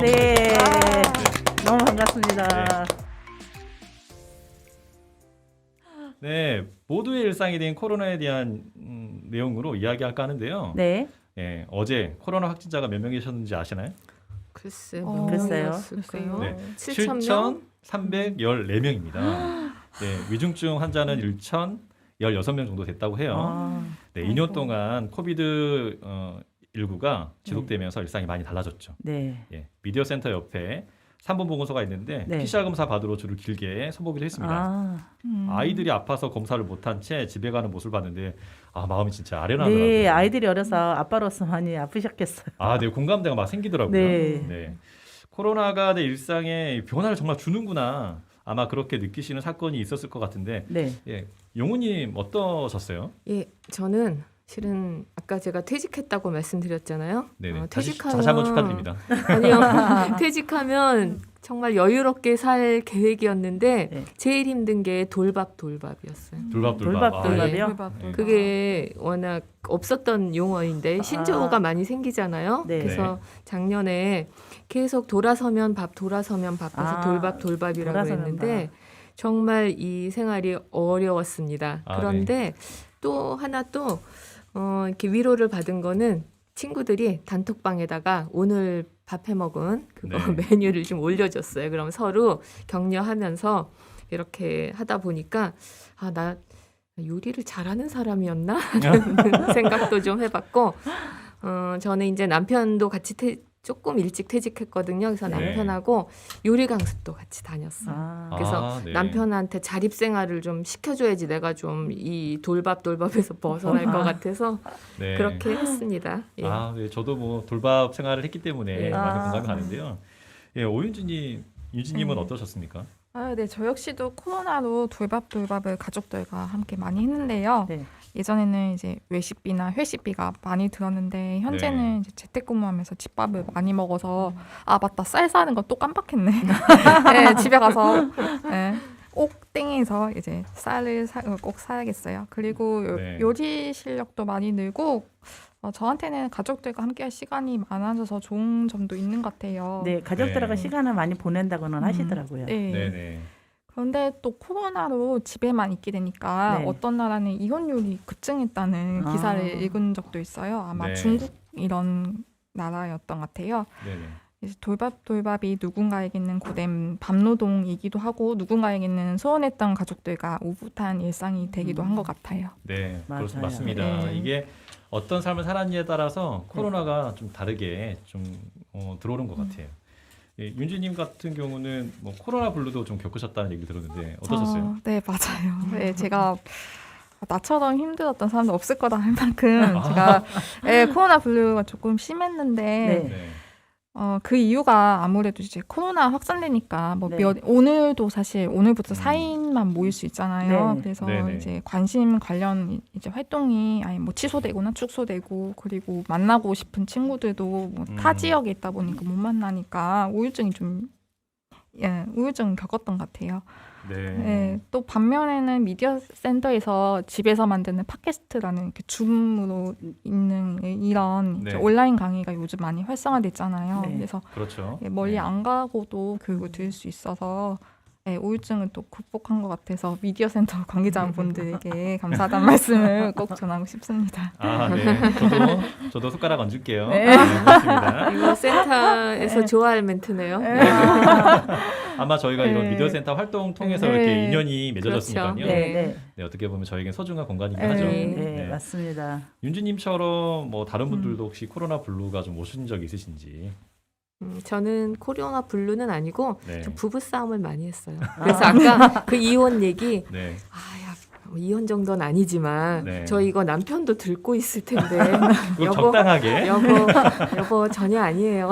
네. 네. 너무 반갑습니다. 네, 모두의 일상이 된 코로나에 대한 내용으로 이야기할까 하는데요. 네. 예, 어제 코로나 확진자가 몇 명 계셨는지 아시나요? 글쎄, 글쎄요. 글쎄요. 네, 7,000명? 7,314명입니다. 네, 위중증 환자는 1,016명 정도 됐다고 해요. 아, 네, 2년 동안 코비드 19가 지속되면서 일상이 많이 달라졌죠. 네. 예, 미디어 센터 옆에 3번 보건소가 있는데 네. PCR 검사 받으러 줄을 길게 서보기로 했습니다. 아이들이 아파서 검사를 못한 채 집에 가는 모습을 봤는데 마음이 진짜 아련하더라고요. 네, 아이들이 어려서 아빠로서 많이 아프셨겠어요. 네, 공감대가 막 생기더라고요. 네. 네. 코로나가 내 일상에 변화를 정말 주는구나. 아마 그렇게 느끼시는 사건이 있었을 것 같은데, 네. 예, 용우님 어떠셨어요? 예, 저는 실은 아까 제가 퇴직했다고 말씀드렸잖아요. 네네. 퇴직하면 다시 한번 축하드립니다. 아니요. 퇴직하면 정말 여유롭게 살 계획이었는데 네. 제일 힘든 게 돌밥이었어요. 돌밥이요? 네. 그게 워낙 없었던 용어인데 신조어가 많이 생기잖아요. 네. 그래서 작년에 계속 돌아서면 밥 해서 돌밥이라고 돌아서면 했는데 정말 이 생활이 어려웠습니다. 그런데 또 하나 이렇게 위로를 받은 거는 친구들이 단톡방에다가 오늘 밥 해 먹은 그거 메뉴를 좀 올려줬어요. 그럼 서로 격려하면서 이렇게 하다 보니까 나 요리를 잘하는 사람이었나 하는 생각도 좀 해봤고 저는 이제 남편도 같이 조금 일찍 퇴직했거든요. 그래서 남편하고 요리 강습도 같이 다녔어요. 그래서 남편한테 자립생활을 좀 시켜줘야지 내가 좀 이 돌밥에서 벗어날 것 같아서 그렇게 했습니다. 예. 네, 저도 뭐 돌밥 생활을 했기 때문에 많이 공감이 가는데요. 예, 유진님은 어떠셨습니까? 네, 저 역시도 코로나로 돌밥을 가족들과 함께 많이 했는데요. 네. 예전에는 이제 외식비나 회식비가 많이 들었는데 현재는 이제 재택근무하면서 집밥을 많이 먹어서 맞다, 쌀 사는 거 또 깜빡했네. 네, 집에 가서 꼭 땡에서 이제 쌀을 꼭 사야겠어요. 그리고 요리 실력도 많이 늘고 저한테는 가족들과 함께할 시간이 많아져서 좋은 점도 있는 것 같아요. 네, 가족들하고 시간을 많이 보낸다고는 하시더라고요. 네. 그런데 또 코로나로 집에만 있게 되니까 어떤 나라는 이혼율이 급증했다는 기사를 읽은 적도 있어요. 아마 중국 이런 나라였던 것 같아요. 이제 돌밥이 누군가에게는 고된 밤노동이기도 하고 누군가에게는 소원했던 가족들과 오붓한 일상이 되기도 한 것 같아요. 네, 맞아요. 맞습니다. 이게 어떤 삶을 살았느냐에 따라서 코로나가 좀 다르게 좀 들어오는 것 같아요. 예, 윤주님 같은 경우는 뭐 코로나 블루도 좀 겪으셨다는 얘기 들었는데 어떠셨어요? 네, 맞아요. 네, 제가 나처럼 힘들었던 사람도 없을 거다 할 만큼 제가 코로나 블루가 조금 심했는데 그 이유가 아무래도 이제 코로나 확산되니까 오늘도 사실 오늘부터 4인만 모일 수 있잖아요. 그래서 이제 관심 관련 이제 활동이 뭐 취소되거나 축소되고 그리고 만나고 싶은 친구들도 뭐 타 지역에 있다 보니까 못 만나니까 우울증 겪었던 것 같아요. 또 반면에는 미디어 센터에서 집에서 만드는 팟캐스트라는 이렇게 줌으로 있는 이런 온라인 강의가 요즘 많이 활성화됐잖아요. 그래서 멀리 안 가고도 교육을 들을 수 있어서 우울증을 또 극복한 것 같아서 미디어 센터 관계자분들에게 감사하다는 말씀을 꼭 전하고 싶습니다. 네. 저도 손가락 얹을게요. 맞습니다. 이거 센터에서 좋아할 멘트네요. 아마 저희가 이런 미디어 센터 활동 통해서 이렇게 인연이 맺어졌으니까요. 그렇죠. 어떻게 보면 저에겐 소중한 공간이긴 하죠. 네, 맞습니다. 윤주님처럼 뭐 다른 분들도 혹시 코로나 블루가 좀 오신 적 있으신지? 저는 코로나 블루는 아니고 저 부부 싸움을 많이 했어요. 그래서 아까 그 이혼 얘기 이혼 정도는 아니지만 저 이거 남편도 들고 있을 텐데 적당하게 여보 전혀 아니에요.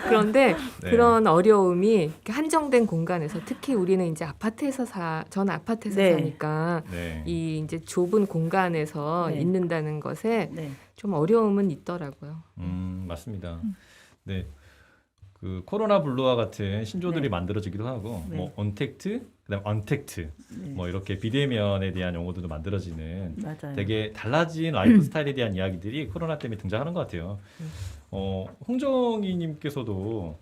그런데 그런 어려움이 한정된 공간에서 특히 우리는 이제 저는 아파트에서 사니까 이 이제 좁은 공간에서 있는다는 것에 좀 어려움은 있더라고요. 맞습니다. 네, 그 코로나 블루와 같은 신조들이 만들어지기도 하고 뭐 언택트, 그다음 언택트, 네. 뭐 이렇게 비대면에 대한 용어들도 만들어지는 맞아요. 되게 달라진 라이프 스타일에 대한 이야기들이 코로나 때문에 등장하는 것 같아요. 홍정희님께서도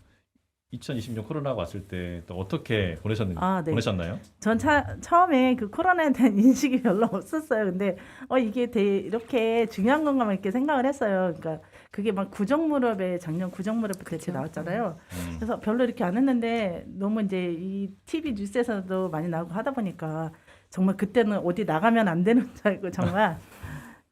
2020년 코로나가 왔을 때 또 어떻게 네. 보내셨나요? 전 처음에 그 코로나에 대한 인식이 별로 없었어요. 근데 이게 되게 이렇게 중요한 건가 막 이렇게 생각을 했어요. 그러니까 그게 막 구정무렵에 작년 구정무렵 대체 나왔잖아요. 그래서 별로 이렇게 안 했는데 너무 이제 이 TV 뉴스에서도 많이 나오고 하다 보니까 정말 그때는 어디 나가면 안 되는 줄 알고 정말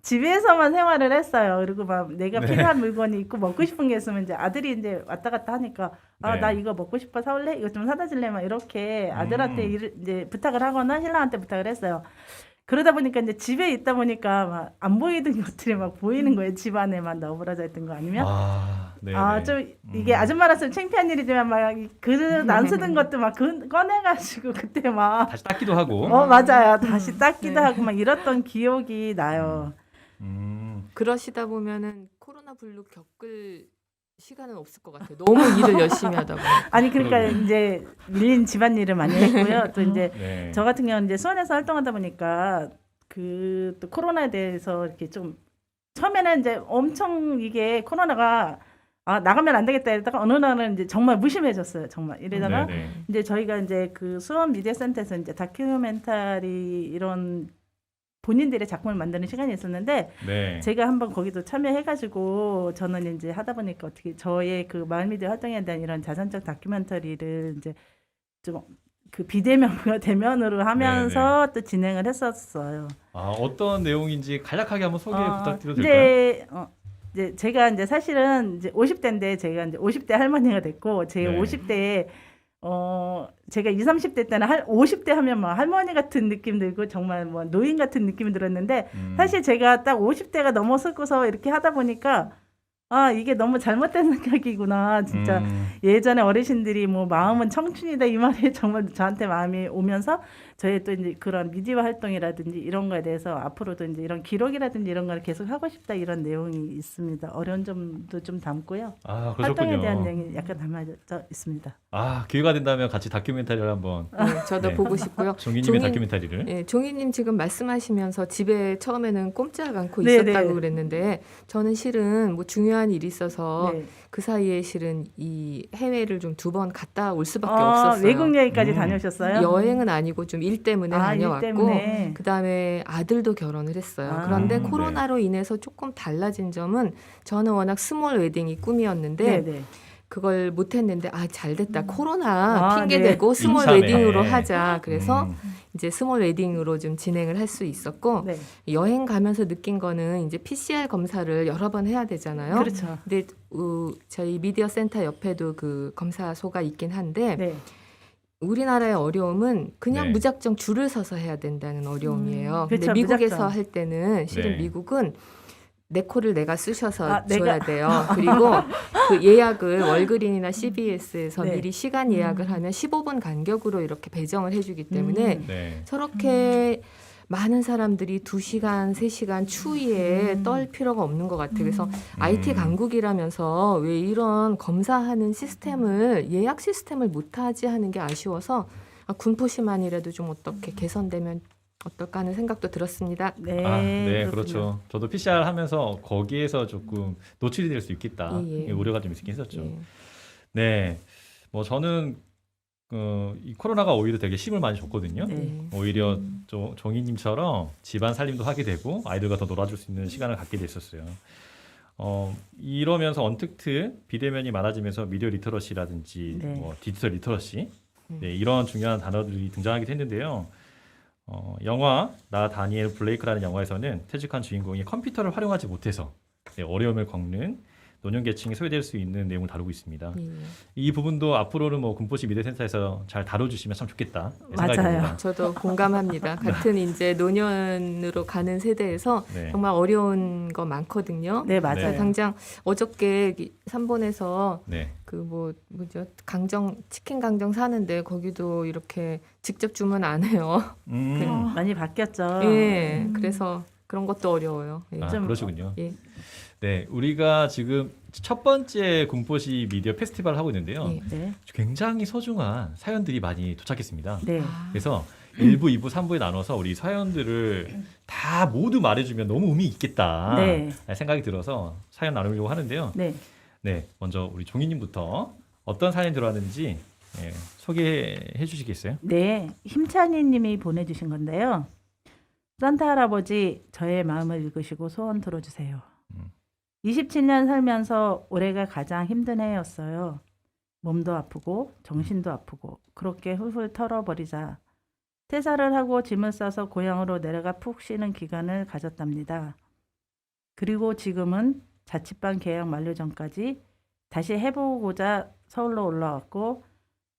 집에서만 생활을 했어요. 그리고 막 내가 네. 필요한 물건이 있고 먹고 싶은 게 있으면 이제 아들이 이제 왔다 갔다 하니까 네. 나 이거 먹고 싶어 사올래? 이거 좀 사다 줄래? 막 이렇게 아들한테 이제 부탁을 하거나 신랑한테 부탁을 했어요. 그러다 보니까 이제 집에 있다 보니까 막 안 보이던 것들이 막 보이는 거예요. 집 안에만 너브러져 있던 거 아니면 네. 좀 이게 아줌마라서 창피한 일이지만 막 그릇 안 쓰던 것도 막 꺼내가지고 그때 막 다시 닦기도 하고. 맞아요. 다시 닦기도 네. 하고 막 이랬던 기억이 나요. 그러시다 보면은 코로나 블루 겪을 시간은 없을 것 같아요. 너무 일을 열심히 하다 보니. 아니 그러니까 그러게요. 이제 밀린 집안일을 많이 했고요. 또 이제 네. 저 같은 경우는 이제 수원에서 활동하다 보니까 그 또 코로나에 대해서 이렇게 좀 처음에는 이제 엄청 이게 코로나가 나가면 안 되겠다 이러다가 어느 날은 이제 정말 무심해졌어요. 정말 이러다가 네네. 이제 저희가 이제 그 수원 미디어 센터에서 이제 다큐멘터리 이런 본인들의 작품을 만드는 시간이 있었는데 네. 제가 한번 거기도 참여해가지고 저는 이제 하다 보니까 어떻게 저의 그 마을미디어 활동에 대한 이런 자선적 다큐멘터리를 이제 좀 그 비대면과 대면으로 하면서 또 진행을 했었어요. 어떤 내용인지 간략하게 한번 소개 부탁드려도 될까요? 이제 제가 이제 사실은 이제 50대인데 제가 이제 50대 할머니가 됐고 제 네. 50대에 제가 20, 30대 때는 50대 하면 막 할머니 같은 느낌 들고 정말 뭐 노인 같은 느낌이 들었는데 사실 제가 딱 50대가 넘어서고서 이렇게 하다 보니까 이게 너무 잘못된 생각이구나. 진짜 예전에 어르신들이 뭐 마음은 청춘이다 이 말이 정말 저한테 마음이 오면서 저희 또 이제 그런 미디어 활동이라든지 이런 거에 대해서 앞으로도 이제 이런 기록이라든지 이런 걸 계속 하고 싶다 이런 내용이 있습니다. 어려운 점도 좀 담고요. 그러셨군요. 활동에 대한 내용이 약간 담아져 있습니다. 기회가 된다면 같이 다큐멘터리를 한번 네, 저도 네. 보고 싶고요. 종이님의 다큐멘터리를. 네, 종이님 지금 말씀하시면서 집에 처음에는 꼼짝 않고 네, 있었다고 네. 그랬는데 저는 실은 뭐 중요한 일이 있어서 네. 그 사이에 실은 이 해외를 좀 2번 갔다 올 수밖에 없었어요. 외국 여행까지 다녀오셨어요? 여행은 아니고 좀 일 때문에 일 다녀왔고 때문에. 그다음에 아들도 결혼을 했어요. 그런데 네. 코로나로 인해서 조금 달라진 점은 저는 워낙 스몰 웨딩이 꿈이었는데 네네. 그걸 못했는데 잘 됐다. 코로나 핑계 네. 대고 스몰 임차네. 웨딩으로 하자. 그래서 이제 스몰 웨딩으로 좀 진행을 할 수 있었고 네. 여행 가면서 느낀 거는 이제 PCR 검사를 여러 번 해야 되잖아요. 그렇죠. 근데 저희 미디어 센터 옆에도 그 검사소가 있긴 한데 네. 우리나라의 어려움은 그냥 네. 무작정 줄을 서서 해야 된다는 어려움이에요. 근데 그렇죠, 미국에서 무작정. 할 때는 실은 네. 미국은 내 코를 내가 쑤셔서 내가. 줘야 돼요. 그리고 그 예약을 월그린이나 CBS에서 네. 미리 시간 예약을 하면 15분 간격으로 이렇게 배정을 해주기 때문에 네. 저렇게 많은 사람들이 2시간, 3시간 추위에 떨 필요가 없는 것 같아요. 그래서 IT 강국이라면서 왜 이런 검사하는 시스템을 예약 시스템을 못하지 하는 게 아쉬워서 군포시만이라도 좀 어떻게 개선되면 어떨까 하는 생각도 들었습니다. 네. 네, 그렇군요. 그렇죠. 저도 PCR 하면서 거기에서 조금 노출이 될 수 있겠다. 예. 우려가 좀 있긴 했었죠. 예. 네, 뭐 저는 이 코로나가 오히려 되게 힘을 많이 줬거든요. 네. 오히려 정희님처럼 집안 살림도 하게 되고 아이들과 더 놀아줄 수 있는 시간을 갖게 됐었어요. 이러면서 언택트 비대면이 많아지면서 미디어 리터러시라든지 네. 뭐 디지털 리터러시 이런 중요한 단어들이 등장하기도 했는데요. 영화 나 다니엘 블레이크라는 영화에서는 퇴직한 주인공이 컴퓨터를 활용하지 못해서 어려움을 겪는 노년계층이 소외될 수 있는 내용을 다루고 있습니다. 예. 이 부분도 앞으로는 뭐 군포시 미디어센터에서 잘 다뤄주시면 참 좋겠다 생각이 맞아요. 듭니다. 저도 공감합니다. 같은 이제 노년으로 가는 세대에서 네. 정말 어려운 거 많거든요. 네, 맞아요. 네. 당장 어저께 3번에서 네. 그 뭐죠 치킨 강정 사는데 거기도 이렇게 직접 주문 안 해요. 많이 바뀌었죠. 예, 그래서 그런 것도 어려워요. 예. 좀 그러시군요. 예. 네, 우리가 지금 첫 번째 군포시 미디어 페스티벌을 하고 있는데요. 네. 네. 굉장히 소중한 사연들이 많이 도착했습니다. 네. 그래서 1부, 2부, 3부에 나눠서 우리 사연들을 다 모두 말해주면 너무 의미 있겠다 네. 생각이 들어서 사연 나누려고 하는데요. 네. 네, 먼저 우리 종희님부터 어떤 사연이 들어왔는지 소개해 주시겠어요? 네, 힘찬이 님이 보내주신 건데요. 산타 할아버지, 저의 마음을 읽으시고 소원 들어주세요. 27년 살면서 올해가 가장 힘든 해였어요. 몸도 아프고 정신도 아프고 그렇게 훌훌 털어버리자 퇴사를 하고 짐을 싸서 고향으로 내려가 푹 쉬는 기간을 가졌답니다. 그리고 지금은 자취방 계약 만료 전까지 다시 해보고자 서울로 올라왔고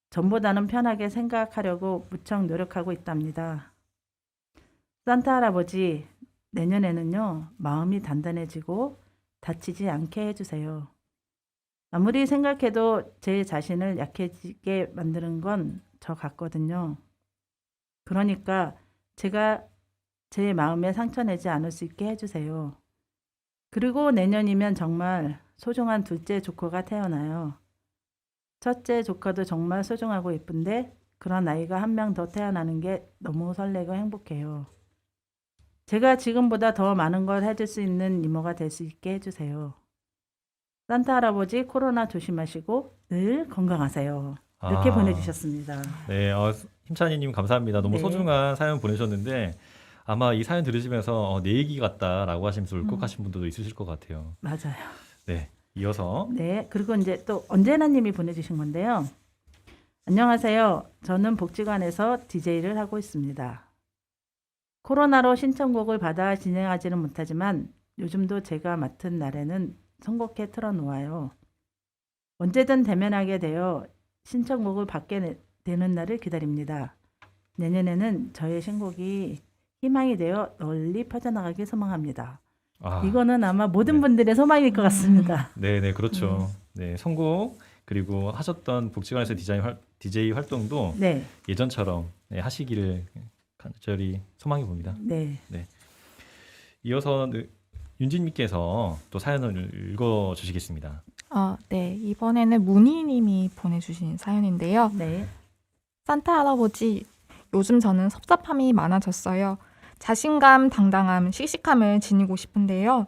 전보다는 편하게 생각하려고 무척 노력하고 있답니다. 산타 할아버지, 내년에는요, 마음이 단단해지고 다치지 않게 해주세요. 아무리 생각해도 제 자신을 약해지게 만드는 건 저 같거든요. 그러니까 제가 제 마음에 상처 내지 않을 수 있게 해주세요. 그리고 내년이면 정말 소중한 둘째 조커가 태어나요. 첫째 조카도 정말 소중하고 예쁜데 그런 아이가 한 명 더 태어나는 게 너무 설레고 행복해요. 제가 지금보다 더 많은 걸 해줄 수 있는 이모가 될 수 있게 해주세요. 산타 할아버지 코로나 조심하시고 늘 건강하세요. 이렇게 보내주셨습니다. 네, 힘찬이님 감사합니다. 너무 네. 소중한 사연 보내셨는데 아마 이 사연 들으시면서 내 얘기 같다라고 하시면서 울컥하신 분들도 있으실 것 같아요. 맞아요. 네, 이어서 네, 그리고 이제 또 언제나님이 보내주신 건데요. 안녕하세요. 저는 복지관에서 DJ를 하고 있습니다. 코로나로 신청곡을 받아 진행하지는 못하지만 요즘도 제가 맡은 날에는 선곡해 틀어놓아요. 언제든 대면하게 되어 신청곡을 받게 되는 날을 기다립니다. 내년에는 저의 신곡이 희망이 되어 널리 퍼져나가길 소망합니다. 이거는 아마 모든 네. 분들의 소망일 것 같습니다. 네, 그렇죠. 네, 선곡 그리고 하셨던 복지관에서 DJ 활동도 네, 예전처럼 하시기를 간절히 소망해 봅니다. 네, 이어서 윤진님께서 또 사연을 읽어 주시겠습니다. 네. 이번에는 문희님이 보내주신 사연인데요. 네. 산타 할아버지, 요즘 저는 섭섭함이 많아졌어요. 자신감, 당당함, 씩씩함을 지니고 싶은데요.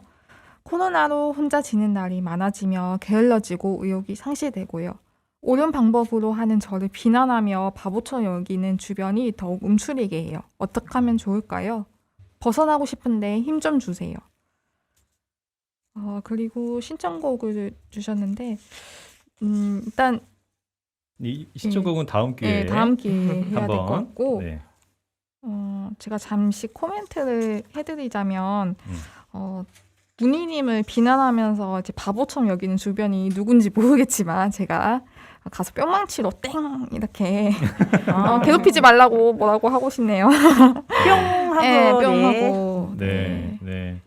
코로나로 혼자 지는 날이 많아지며 게을러지고 의욕이 상실되고요. 옳은 방법으로 하는 저를 비난하며 바보처럼 여기는 주변이 더욱 움츠리게 해요. 어떻게 하면 좋을까요? 벗어나고 싶은데 힘 좀 주세요. 그리고 신청곡을 주셨는데 일단 이 신청곡은 다음 기회에 네, 다음 기회에 해야 될 것 한번 같고 네. 제가 잠시 코멘트를 해드리자면 문희님을 비난하면서 이제 바보처럼 여기는 주변이 누군지 모르겠지만 제가 가서 뿅망치로 땡 이렇게 괴롭히지 말라고 뭐라고 하고 싶네요. 뿅 하고 네, 뿅 네. 하고 네, 네.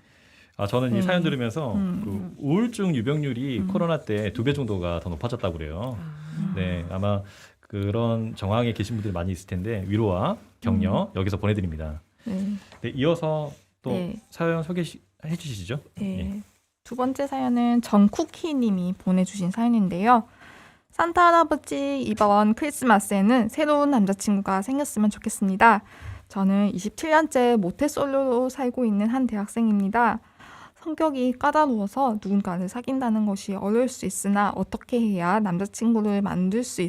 저는 이 사연 들으면서 그 우울증 유병률이 코로나 때 2배 정도가 더 높아졌다고 그래요. 네, 아마 그런 정황에 계신 분들이 많이 있을 텐데 위로와 격려 여기서 보내드립니다. 네. 네, 이어서 또 네. 사연 소개해 주시죠. 네. 두 번째 사연은 정쿠키님이 보내주신 사연인데요. 산타 할아버지, 이번 크리스마스에는 새로운 남자친구가 생겼으면 좋겠습니다. 저는 27년째 모태솔로로 살고 있는 한 대학생입니다. 성격이 까다로워서 누군가를 사귄다는 것이 어려울 수 있으나 어떻게 해야 남자친구를 만들 수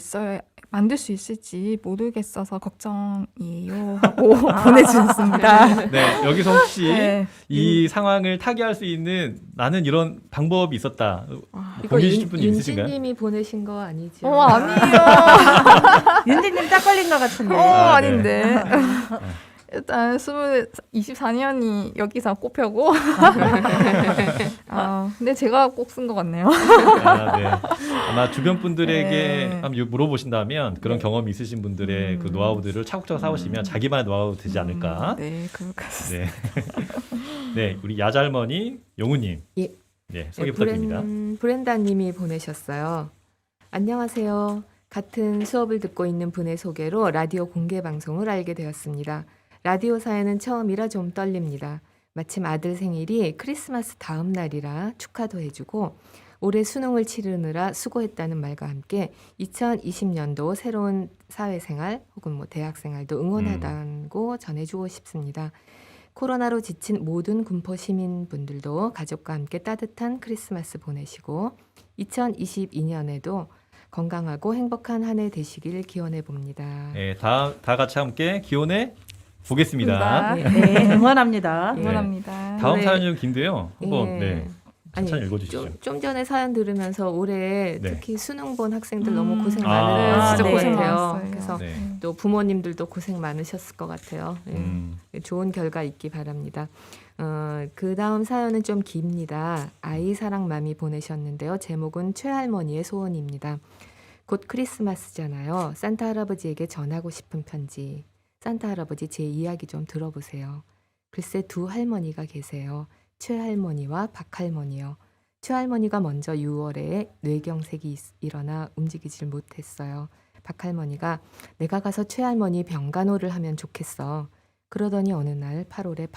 있을지 모르겠어서 걱정이에요 하고 보내주셨습니다. 네, 여기서 혹시 네. 이 상황을 타개할 수 있는 나는 이런 방법이 있었다. 이거 보내주실 분이 있으신가요? 윤지님이 보내신 거 아니죠? 아니에요. 윤지님 딱 걸린 것 같은데. 아, 네. 아닌데. 일단 24년이 여기서 꼽혀고. 근데 제가 꼭 쓴 것 같네요. 네. 아마 주변 분들에게 네. 한번 물어보신다면 그런 네. 경험이 있으신 분들의 그 노하우들을 차곡차곡 쌓으시면 자기만의 노하우 되지 않을까. 네, 그렇겠습니다. 네. 네, 우리 야잘머니 용우님. 예. 네, 소개 부탁드립니다. 브렌다님이 보내셨어요. 안녕하세요. 같은 수업을 듣고 있는 분의 소개로 라디오 공개 방송을 알게 되었습니다. 라디오 사연은 처음이라 좀 떨립니다. 마침 아들 생일이 크리스마스 다음 날이라 축하도 해주고 올해 수능을 치르느라 수고했다는 말과 함께 2020년도 새로운 사회생활 혹은 뭐 대학생활도 응원하다고 전해주고 싶습니다. 코로나로 지친 모든 군포 시민분들도 가족과 함께 따뜻한 크리스마스 보내시고 2022년에도 건강하고 행복한 한 해 되시길 기원해 봅니다. 네, 다 같이 함께 기원해 보겠습니다. 네, 응원합니다. 네. 응원합니다. 다음 네. 사연이 좀 긴데요. 한번 예. 네, 천천히 읽어주시죠. 좀 전에 사연 들으면서 올해 네. 특히 수능 본 학생들 너무 고생 아, 많으셨을 진짜 것 고생 같아요. 많았어요. 그래서 네. 또 부모님들도 고생 많으셨을 것 같아요. 예. 좋은 결과 있기 바랍니다. 그 다음 사연은 좀 깁니다. 아이 사랑맘이 보내셨는데요. 제목은 최할머니의 소원입니다. 곧 크리스마스잖아요. 산타 할아버지에게 전하고 싶은 편지. 산타 할아버지 제 이야기 좀 들어보세요. 글쎄 두 할머니가 계세요. 최할머니와 박할머니요. 최할머니가 먼저 6월에 뇌경색이 일어나 움직이질 못했어요. 박할머니가 내가 가서 최할머니 병간호를 하면 좋겠어. 그러더니 어느 날 8월에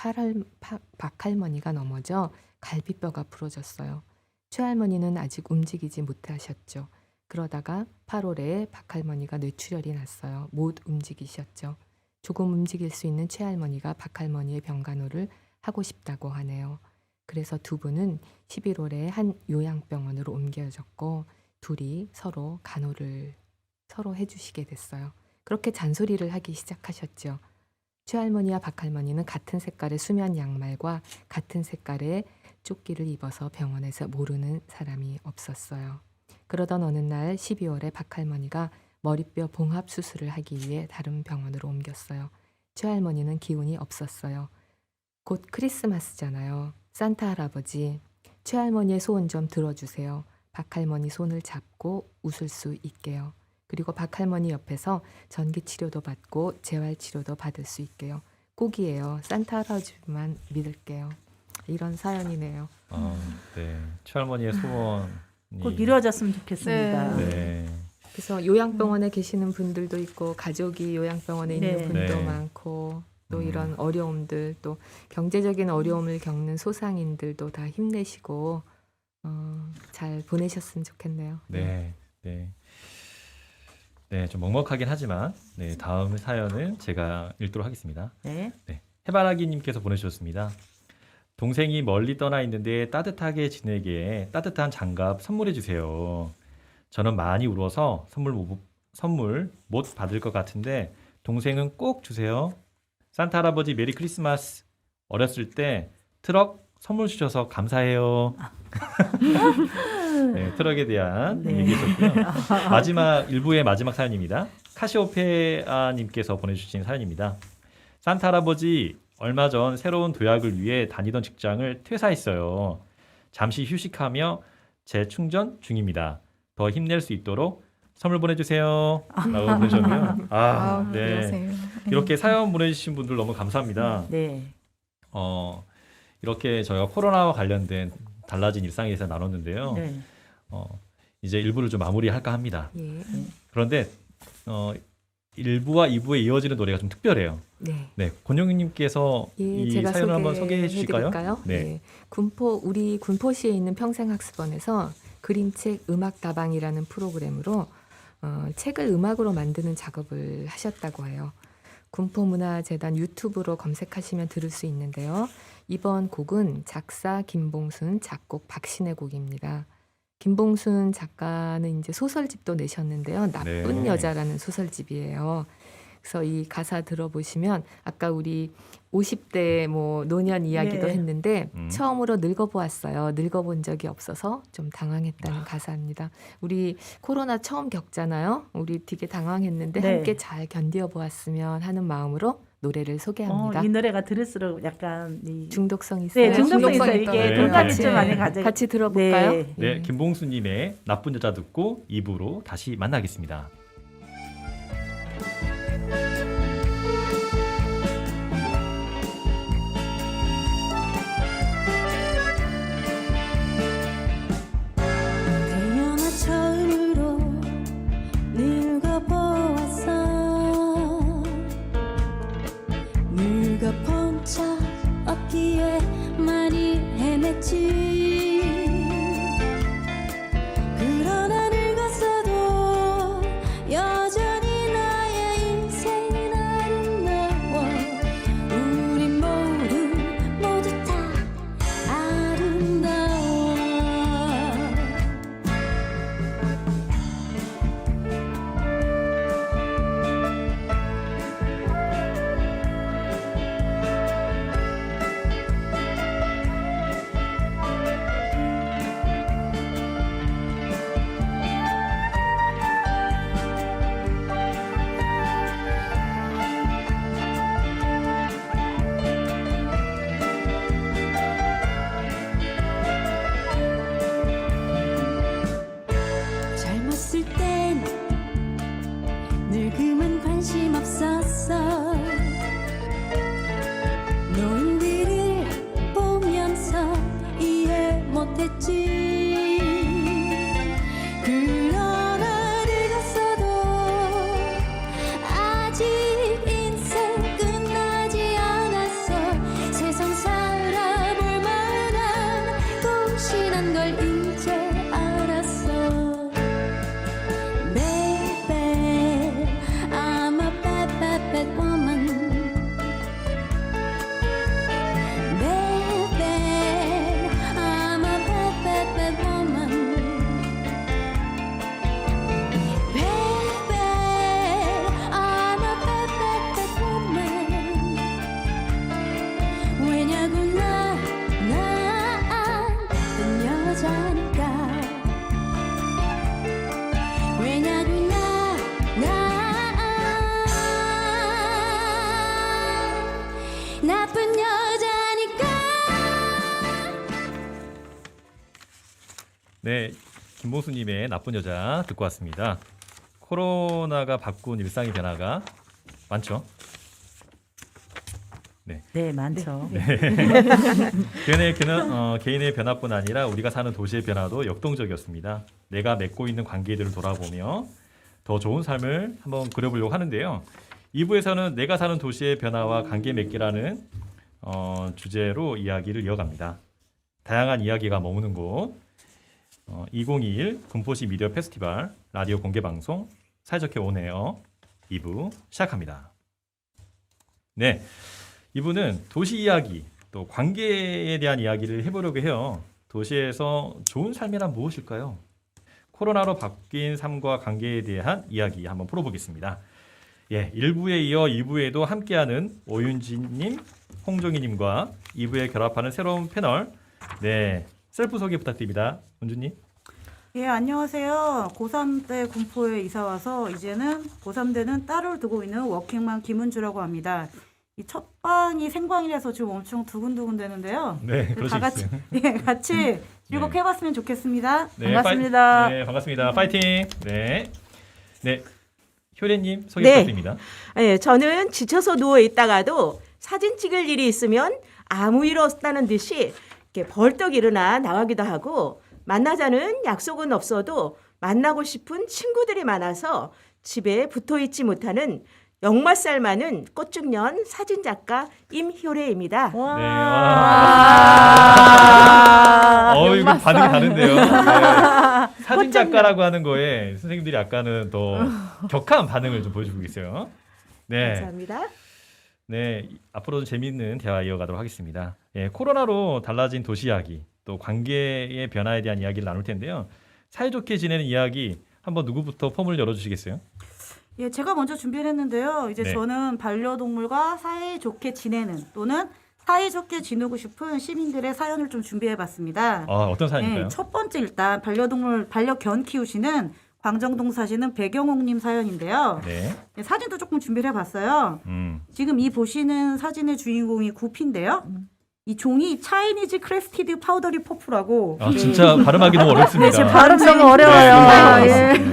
박할머니가 넘어져 갈비뼈가 부러졌어요. 최할머니는 아직 움직이지 못하셨죠. 그러다가 8월에 박할머니가 뇌출혈이 났어요. 못 움직이셨죠. 조금 움직일 수 있는 최할머니가 박할머니의 병간호를 하고 싶다고 하네요. 그래서 두 분은 11월에 한 요양병원으로 옮겨졌고 둘이 서로 간호를 서로 해주시게 됐어요. 그렇게 잔소리를 하기 시작하셨죠. 최할머니와 박할머니는 같은 색깔의 수면 양말과 같은 색깔의 조끼를 입어서 병원에서 모르는 사람이 없었어요. 그러던 어느 날 12월에 박할머니가 머리뼈 봉합 수술을 하기 위해 다른 병원으로 옮겼어요. 최할머니는 기운이 없었어요. 곧 크리스마스잖아요. 산타 할아버지, 최할머니의 소원 좀 들어주세요. 박할머니 손을 잡고 웃을 수 있게요. 그리고 박할머니 옆에서 전기치료도 받고 재활치료도 받을 수 있게요. 꼭이에요. 산타 할아버지만 믿을게요. 이런 사연이네요. 네, 최할머니의 소원이 꼭 이루어졌으면 좋겠습니다. 네. 네. 그래서 요양병원에 계시는 분들도 있고 가족이 요양병원에 있는 네. 분도 네. 많고 또 이런 어려움들 또 경제적인 어려움을 겪는 소상인들도 다 힘내시고 잘 보내셨으면 좋겠네요. 네, 네, 네, 좀 먹먹하긴 하지만 네, 다음 사연은 제가 읽도록 하겠습니다. 네. 네, 해바라기님께서 보내주셨습니다. 동생이 멀리 떠나 있는데 따뜻하게 지내게 따뜻한 장갑 선물해 주세요. 저는 많이 울어서 선물 못 받을 것 같은데 동생은 꼭 주세요. 산타 할아버지 메리 크리스마스. 어렸을 때 트럭 선물 주셔서 감사해요. 네, 트럭에 대한 네. 얘기였고요. 마지막 일부의 마지막 사연입니다. 카시오페아님께서 보내주신 사연입니다. 산타 할아버지 얼마 전 새로운 도약을 위해 다니던 직장을 퇴사했어요. 잠시 휴식하며 재충전 중입니다. 더 힘낼 수 있도록 선물 보내주세요. 라고 보내셨네요. 네. 그러세요. 이렇게 사연 보내주신 분들 너무 감사합니다. 네. 이렇게 저희가 코로나와 관련된 달라진 일상에 대해서 나눴는데요. 네. 이제 1부를 좀 마무리할까 합니다. 예. 그런데 1부와 2부에 이어지는 노래가 좀 특별해요. 네. 네, 권영희님께서 예, 이 제가 사연을 한번 소개해 주실까요? 해드릴까요? 네. 우리 군포시에 있는 평생학습원에서 그림책 음악다방이라는 프로그램으로 책을 음악으로 만드는 작업을 하셨다고 해요. 군포문화재단 유튜브로 검색하시면 들을 수 있는데요. 이번 곡은 작사 김봉순, 작곡 박신혜 곡입니다. 김봉순 작가는 이제 소설집도 내셨는데요. 나쁜 네. 여자라는 소설집이에요. 그래서 이 가사 들어보시면 아까 우리 50대 뭐 노년 이야기도 네. 했는데 음. 처음으로 늙어보았어요. 늙어본 적이 없어서 좀 당황했다는 가사입니다. 우리 코로나 처음 겪잖아요. 우리 되게 당황했는데 네. 함께 잘 견뎌보았으면 하는 마음으로 노래를 소개합니다. 이 노래가 들을수록 약간 중독성 있어요. 네, 중독성 있어요. 있다고. 이게 네. 동감이 네. 좀 많이 가져. 같이 들어볼까요? 네. 네, 김봉수님의 나쁜 여자 듣고 2부로 다시 만나겠습니다. 태어나 처음으로 늙어보았어. 늙어본 적 없기에 네, 김봉수님의 나쁜 여자 듣고 왔습니다. 코로나가 바꾼 일상의 변화가 많죠. 네, 많죠. 개인의 변화뿐 아니라 우리가 사는 도시의 변화도 역동적이었습니다. 내가 맺고 있는 관계들을 돌아보며 더 좋은 삶을 한번 그려보려고 하는데요. 2부에서는 내가 사는 도시의 변화와 관계 맺기라는 주제로 이야기를 이어갑니다. 다양한 이야기가 머무는 곳 2021 군포시 미디어 페스티벌 라디오 공개방송 사이좋게 온에어 2부 시작합니다. 네, 2부는 도시 이야기 또 관계에 대한 이야기를 해보려고 해요. 도시에서 좋은 삶이란 무엇일까요? 코로나로 바뀐 삶과 관계에 대한 이야기 한번 풀어보겠습니다. 예, 1부에 이어 2부에도 함께하는 오윤진님, 홍종희님과 2부에 결합하는 새로운 패널 네, 셀프 소개 부탁드립니다. 은주님. 예, 안녕하세요. 고3 때 군포에 이사 와서 이제는 고3 때는 딸을 두고 있는 워킹맘 김은주라고 합니다. 이 첫 방이 생방이라서 지금 엄청 두근두근 되는데요. 네, 다 그러실 같이 수 있어요. 예, 같이 즐겁게 해봤으면 좋겠습니다. 네, 반갑습니다. 네, 반갑습니다. 파이팅. 네, 네, 효래님 소개 네. 부탁드립니다. 예, 저는 지쳐서 누워 있다가도 사진 찍을 일이 있으면 아무 일 없다는 듯이 이렇게 벌떡 일어나 나가기도 하고 만나자는 약속은 없어도 만나고 싶은 친구들이 많아서 집에 붙어 있지 못하는 역마살 많은 꽃중년 사진작가 임효래입니다. 네, 와. 이거 반응이 다른데요. 네. 사진 작가라고 하는 거에 선생님들이 아까는 더 격한 반응을 좀 보여주고 계세요. 네, 감사합니다. 네, 앞으로도 재미있는 대화 이어가도록 하겠습니다. 예, 코로나로 달라진 도시 이야기, 또 관계의 변화에 대한 이야기를 나눌 텐데요. 사이좋게 지내는 이야기 한번 누구부터 폼을 열어주시겠어요? 예, 제가 먼저 준비를 했는데요. 이제 네. 저는 반려동물과 사이좋게 지내는 또는 사이좋게 지내고 싶은 시민들의 사연을 좀 준비해봤습니다. 어떤 사연일까요? 네, 첫 번째 일단 반려동물 반려견 키우시는 광정동 사시는 배경옥님 사연인데요. 네, 네, 사진도 조금 준비를 해봤어요. 지금 이 보시는 사진의 주인공이 구피인데요. 이 종이 차이니즈 크레스티드 파우더리 퍼프라고. 진짜 발음하기 너무 어렵습니다. 네, 제 발음 너무 네, 어려워요. 네, 예. 네.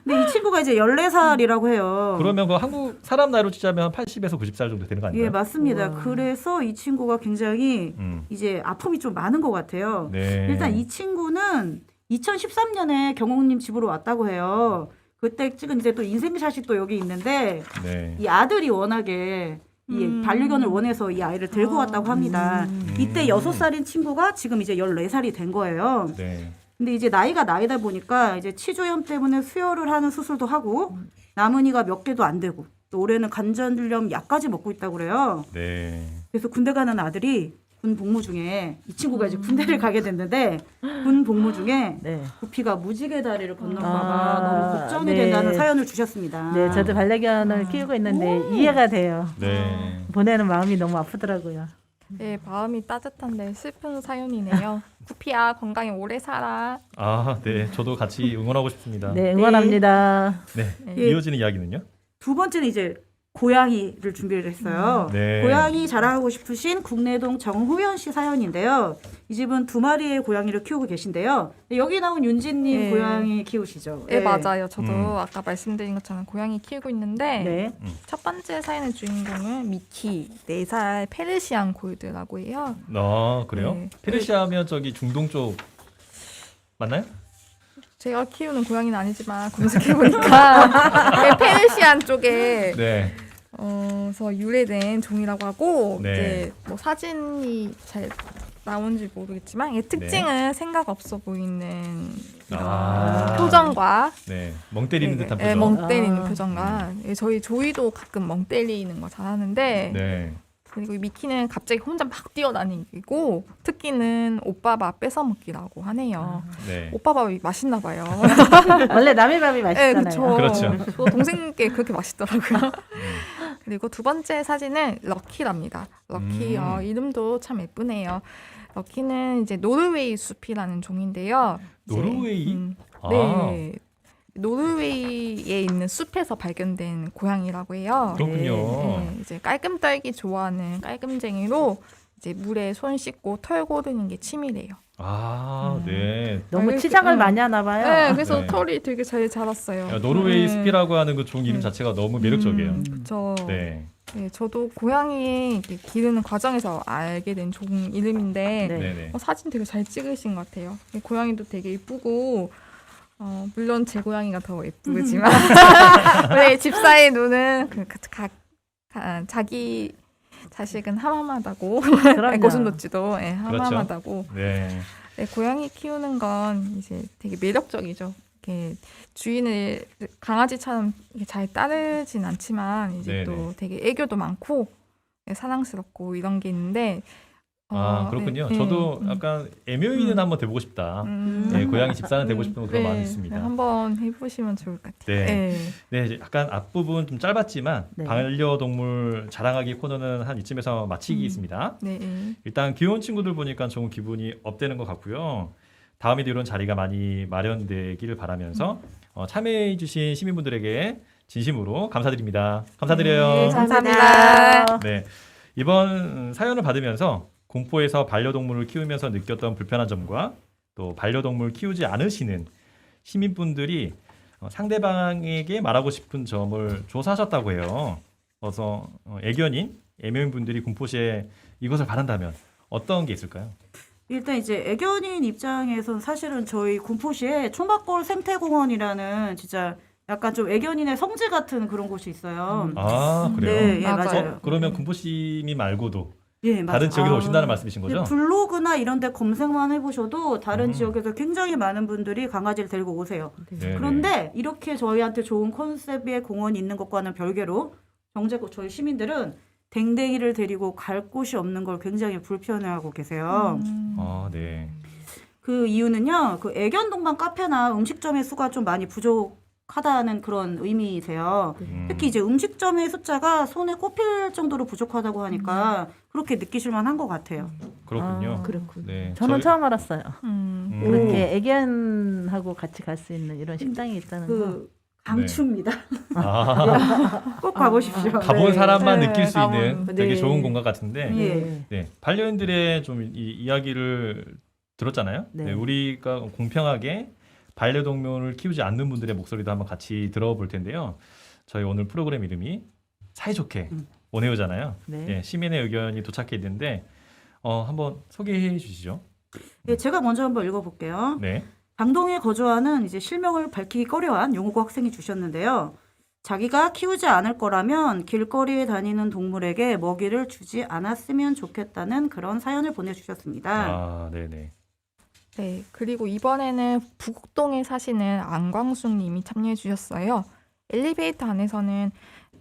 근데 이 친구가 이제 14살이라고 해요. 그러면 그 한국 사람 나이로 치자면 80에서 90살 정도 되는 거 아닌가요? 예, 맞습니다. 우와. 그래서 이 친구가 굉장히 음, 이제 아픔이 좀 많은 것 같아요. 네. 일단 이 친구는 2013년에 경옥님 집으로 왔다고 해요. 그때 찍은 이제 또 인생샷이 또 여기 있는데 네. 이 아들이 워낙에 이 반려견을 원해서 이 아이를 들고 왔다고 합니다. 이때 6살인 친구가 지금 이제 14살이 된 거예요. 네. 근데 이제 나이가 나이다 보니까 이제 치주염 때문에 수혈을 하는 수술도 하고 남은 이가 몇 개도 안 되고 또 올해는 관절염 약까지 먹고 있다고 그래요. 네. 그래서 군대 가는 아들이 군 복무 중에 이 친구가 이제 군대를 가게 됐는데 군 복무 중에 네. 구피가 무지개 다리를 건너가봐 아, 너무 걱정이 네. 된다는 사연을 주셨습니다. 네, 저도 반려견을 키우고 있는데 이해가 돼요. 네. 보내는 마음이 너무 아프더라고요. 네, 마음이 따뜻한데 슬픈 사연이네요. 구피야 건강히 오래 살아. 네. 저도 같이 응원하고 싶습니다. 네, 응원합니다. 네. 예. 이어지는 이야기는요? 두 번째는 이제 고양이를 준비를 했어요. 네. 고양이 자랑하고 싶으신 국내동 정후연 씨 사연인데요. 이 집은 2마리의 고양이를 키우고 계신데요. 여기 나온 윤진님 네. 고양이 키우시죠? 네, 맞아요. 저도 음. 아까 말씀드린 것처럼 고양이 키우고 있는데 네. 첫 번째 사연의 주인공은 미키 4살 페르시안 골드라고 해요. 그래요? 네. 페르시아면 저기 중동 쪽 맞나요? 제가 키우는 고양이는 아니지만 검색해보니까 페르시안 쪽에 네. 서 유래된 종이라고 하고 네. 이제 뭐 사진이 잘 나온지 모르겠지만 이 특징은 생각 없어 보이는 이런 표정과 네. 멍 때리는 듯한 네, 표정. 멍 때리는 아. 표정과 저희 조이도 가끔 멍 때리는 거 잘하는데 네. 그리고 미키는 갑자기 혼자 막 뛰어다니고 특기는 오빠 밥 뺏어 먹기라고 하네요. 네. 오빠 밥이 맛있나 봐요. 원래 남의 밥이 네, 맛있잖아요. 그렇죠. 저 동생께 그렇게 맛있더라고요. 그리고 두 번째 사진은 럭키랍니다. 럭키 이름도 참 예쁘네요. 럭키는 이제 노르웨이 숲이라는 종인데요. 이제, 노르웨이? 네. 노르웨이에 있는 숲에서 발견된 고양이라고 해요. 그렇군요. 네, 이제 깔끔 떨기 좋아하는 깔끔쟁이로 이제 물에 손 씻고 털 고르는 게 취미래요. 아, 네. 너무 이렇게, 치장을 많이 하나 봐요. 네, 그래서 네. 털이 되게 잘 자랐어요. 야, 노르웨이 네. 스피라고 하는 그 종 이름 자체가 너무 매력적이에요. 그렇죠. 네. 네, 저도 고양이 이렇게 기르는 과정에서 알게 된 종 이름인데 네. 네, 네. 사진 되게 잘 찍으신 것 같아요. 고양이도 되게 예쁘고 물론 제 고양이가 더 예쁘지만 우리 집사의 눈은 자기 자식은 함함하다고 그럼요. 고슴도치도 네, 함함하다고. 네. 네, 고양이 키우는 건 이제 되게 매력적이죠. 이렇게 주인을 강아지처럼 이렇게 잘 따르진 않지만 이제 네네. 또 되게 애교도 많고 네, 사랑스럽고 이런 게 있는데 아, 그렇군요. 네, 저도 약간 애묘인은 한번 돼보고 싶다. 네, 고양이 집사는 되고 싶은 그런 마음이 있습니다. 네, 한번 해보시면 좋을 것 같아요. 네. 네. 네, 이제 약간 앞부분 좀 짧았지만 네. 반려동물 자랑하기 코너는 한 이쯤에서 마치겠습니다. 네, 네. 일단 귀여운 친구들 보니까 좋은 기분이 업되는 것 같고요. 다음에도 이런 자리가 많이 마련되기를 바라면서 참여해주신 시민분들에게 진심으로 감사드립니다. 감사드려요. 네, 감사합니다. 네, 이번 사연을 받으면서 공포에서 반려동물을 키우면서 느꼈던 불편한 점과 또 반려동물 키우지 않으시는 시민분들이 상대방에게 말하고 싶은 점을 조사하셨다고 해요. 그래서 애견인, 애묘인분들이 공포시에 이것을 바란다면 어떤 게 있을까요? 일단 이제 애견인 입장에선 사실은 저희 군포시에 총각골 생태공원이라는 진짜 약간 좀 애견인의 성지 같은 그런 곳이 있어요. 아, 그래요? 네, 예, 맞아요. 맞아요. 그러면 공포시민 말고도 예, 맞아요. 다른 지역에서 아. 오신다는 말씀이신 거죠? 네, 블로그나 이런 데 검색만 해보셔도 다른 음. 지역에서 굉장히 많은 분들이 강아지를 데리고 오세요. 네네. 그런데 이렇게 저희한테 좋은 컨셉의 공원이 있는 것과는 별개로 정작 저희 시민들은 댕댕이를 데리고 갈 곳이 없는 걸 굉장히 불편해하고 계세요. 아, 네. 그 이유는요, 그 애견 동반 카페나 음식점의 수가 좀 많이 부족하다는 그런 의미이세요. 특히 이제 음식점의 숫자가 손에 꼽힐 정도로 부족하다고 하니까 그렇게 느끼실 만한 것 같아요. 그렇군요. 아, 그렇군. 네. 저는 처음 알았어요. 그렇게 음. 애견하고 같이 갈 수 있는 이런 식당이 있다는 거. 그 강추입니다. 아, 꼭 가보십시오. 가본 네. 사람만 네, 느낄 수 있는 가본- 되게 네. 좋은 공간 같은데 예. 네, 반려인들의 좀 이야기를 들었잖아요. 네. 네, 우리가 공평하게 반려동물을 키우지 않는 분들의 목소리도 한번 같이 들어볼 텐데요. 저희 오늘 프로그램 이름이 사이좋게 원해요잖아요. 네. 네, 시민의 의견이 도착해 있는데 한번 소개해 주시죠. 네, 제가 먼저 한번 읽어볼게요. 네. 방동에 거주하는 이제 실명을 밝히기 꺼려한 용호고 학생이 주셨는데요. 자기가 키우지 않을 거라면 길거리에 다니는 동물에게 먹이를 주지 않았으면 좋겠다는 그런 사연을 보내주셨습니다. 아, 네네. 네, 그리고 이번에는 북동에 사시는 안광숙 님이 참여해 주셨어요. 엘리베이터 안에서는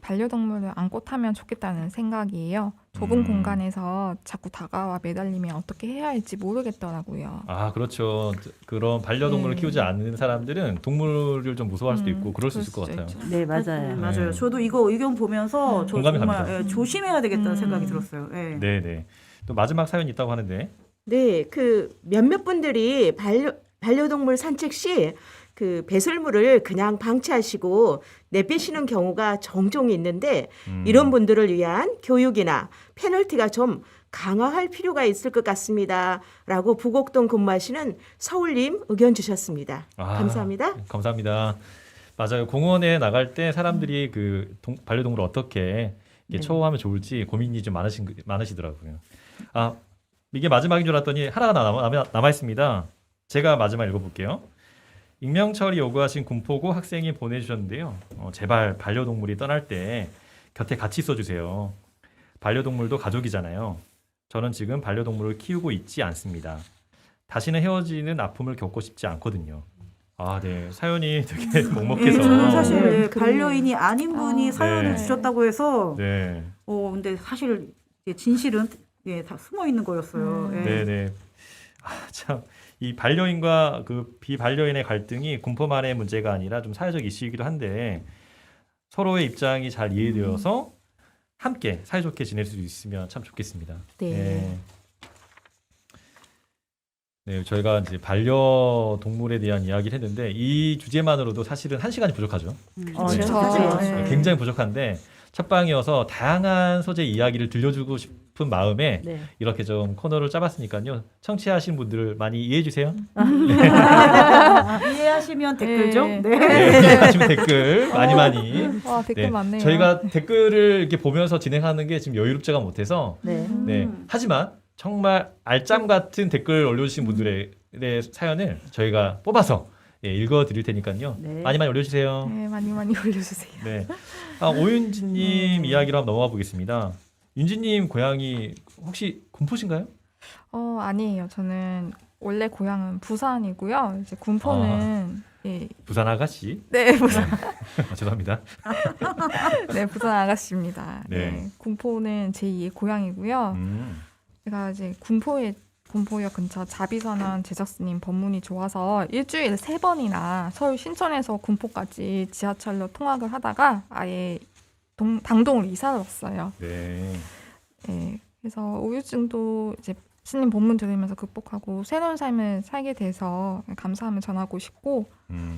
반려동물을 안고 타면 좋겠다는 생각이에요. 좁은 공간에서 자꾸 다가와 매달리면 어떻게 해야 할지 모르겠더라고요. 아, 그렇죠. 그런 반려동물을 네. 키우지 않는 사람들은 동물을 좀 무서워할 수도 있고 그럴 수 있을 것 수도 같아요. 있죠. 네, 맞아요. 맞아요. 네. 저도 이거 의견 보면서 저 공감이 정말 갑니다. 조심해야 되겠다는 생각이 들었어요. 예. 네네. 또 마지막 사연이 있다고 하는데 네, 그 몇몇 분들이 반려동물 산책 시 그 배설물을 그냥 방치하시고 내빼시는 경우가 종종 있는데 이런 분들을 위한 교육이나 페널티가 좀 강화할 필요가 있을 것 같습니다.라고 부곡동 근무하시는 서울님 의견 주셨습니다. 아, 감사합니다. 감사합니다. 맞아요. 공원에 나갈 때 사람들이 그 반려동물을 어떻게 이렇게 네. 처우하면 좋을지 고민이 좀 많으시더라고요. 아, 이게 마지막인 줄 알았더니 하나가 남아 있습니다. 제가 마지막 읽어볼게요. 익명 처리 요구하신 군포고 학생이 보내주셨는데요. 제발 반려동물이 떠날 때 곁에 같이 있어주세요. 반려동물도 가족이잖아요. 저는 지금 반려동물을 키우고 있지 않습니다. 다시는 헤어지는 아픔을 겪고 싶지 않거든요. 아, 네. 사연이 되게 예, 먹먹해서. 저는 사실 네, 반려인이 아닌 분이 사연을 네. 주셨다고 해서 네. 근데 사실 진실은 다 숨어 있는 거였어요. 예. 네네. 아, 참. 이 반려인과 그 비반려인의 갈등이 군포만의 문제가 아니라 좀 사회적 이슈이기도 한데 서로의 입장이 잘 이해되어서 함께 사이좋게 지낼 수 있으면 참 좋겠습니다. 네. 네, 저희가 이제 반려동물에 대한 이야기를 했는데 이 주제만으로도 사실은 1시간이 부족하죠. 그렇죠. 네. 그렇죠. 사실 네. 굉장히 부족한데 첫 방이어서 다양한 소재 이야기를 들려주고 싶은 마음에 네. 이렇게 좀 코너를 짜봤으니까요. 청취하신 분들을 많이 이해해 주세요. 이해하시면 댓글 좀. 네. 네. 네, 이해하시면 댓글 많이. 와 댓글 네, 많네요. 저희가 댓글을 이렇게 보면서 진행하는 게 지금 여유롭지가 못해서 네. 네. 하지만 정말 알짱 같은 댓글 올려주신 분들의 사연을 저희가 뽑아서 읽어드릴 테니까요. 네. 많이 올려주세요. 네, 많이 올려주세요. 네. 오윤지님 이야기로 한번 넘어가 보겠습니다. 윤지님 고향이 혹시 군포신가요? 아니에요. 저는 원래 고향은 부산이고요. 이제 군포는 예, 부산 아가씨. 네 부산 죄송합니다. 네 부산 아가씨입니다. 네. 네. 군포는 제2의 고향이고요. 제가 이제 군포역 근처 자비선언 제작스님 법문이 좋아서 일주일에 3번이나 서울 신촌에서 군포까지 지하철로 통학을 하다가 아예 당동으로 이사를 왔어요. 네. 네, 그래서 우울증도 이제 스님 법문 들으면서 극복하고 새로운 삶을 살게 돼서 감사함을 전하고 싶고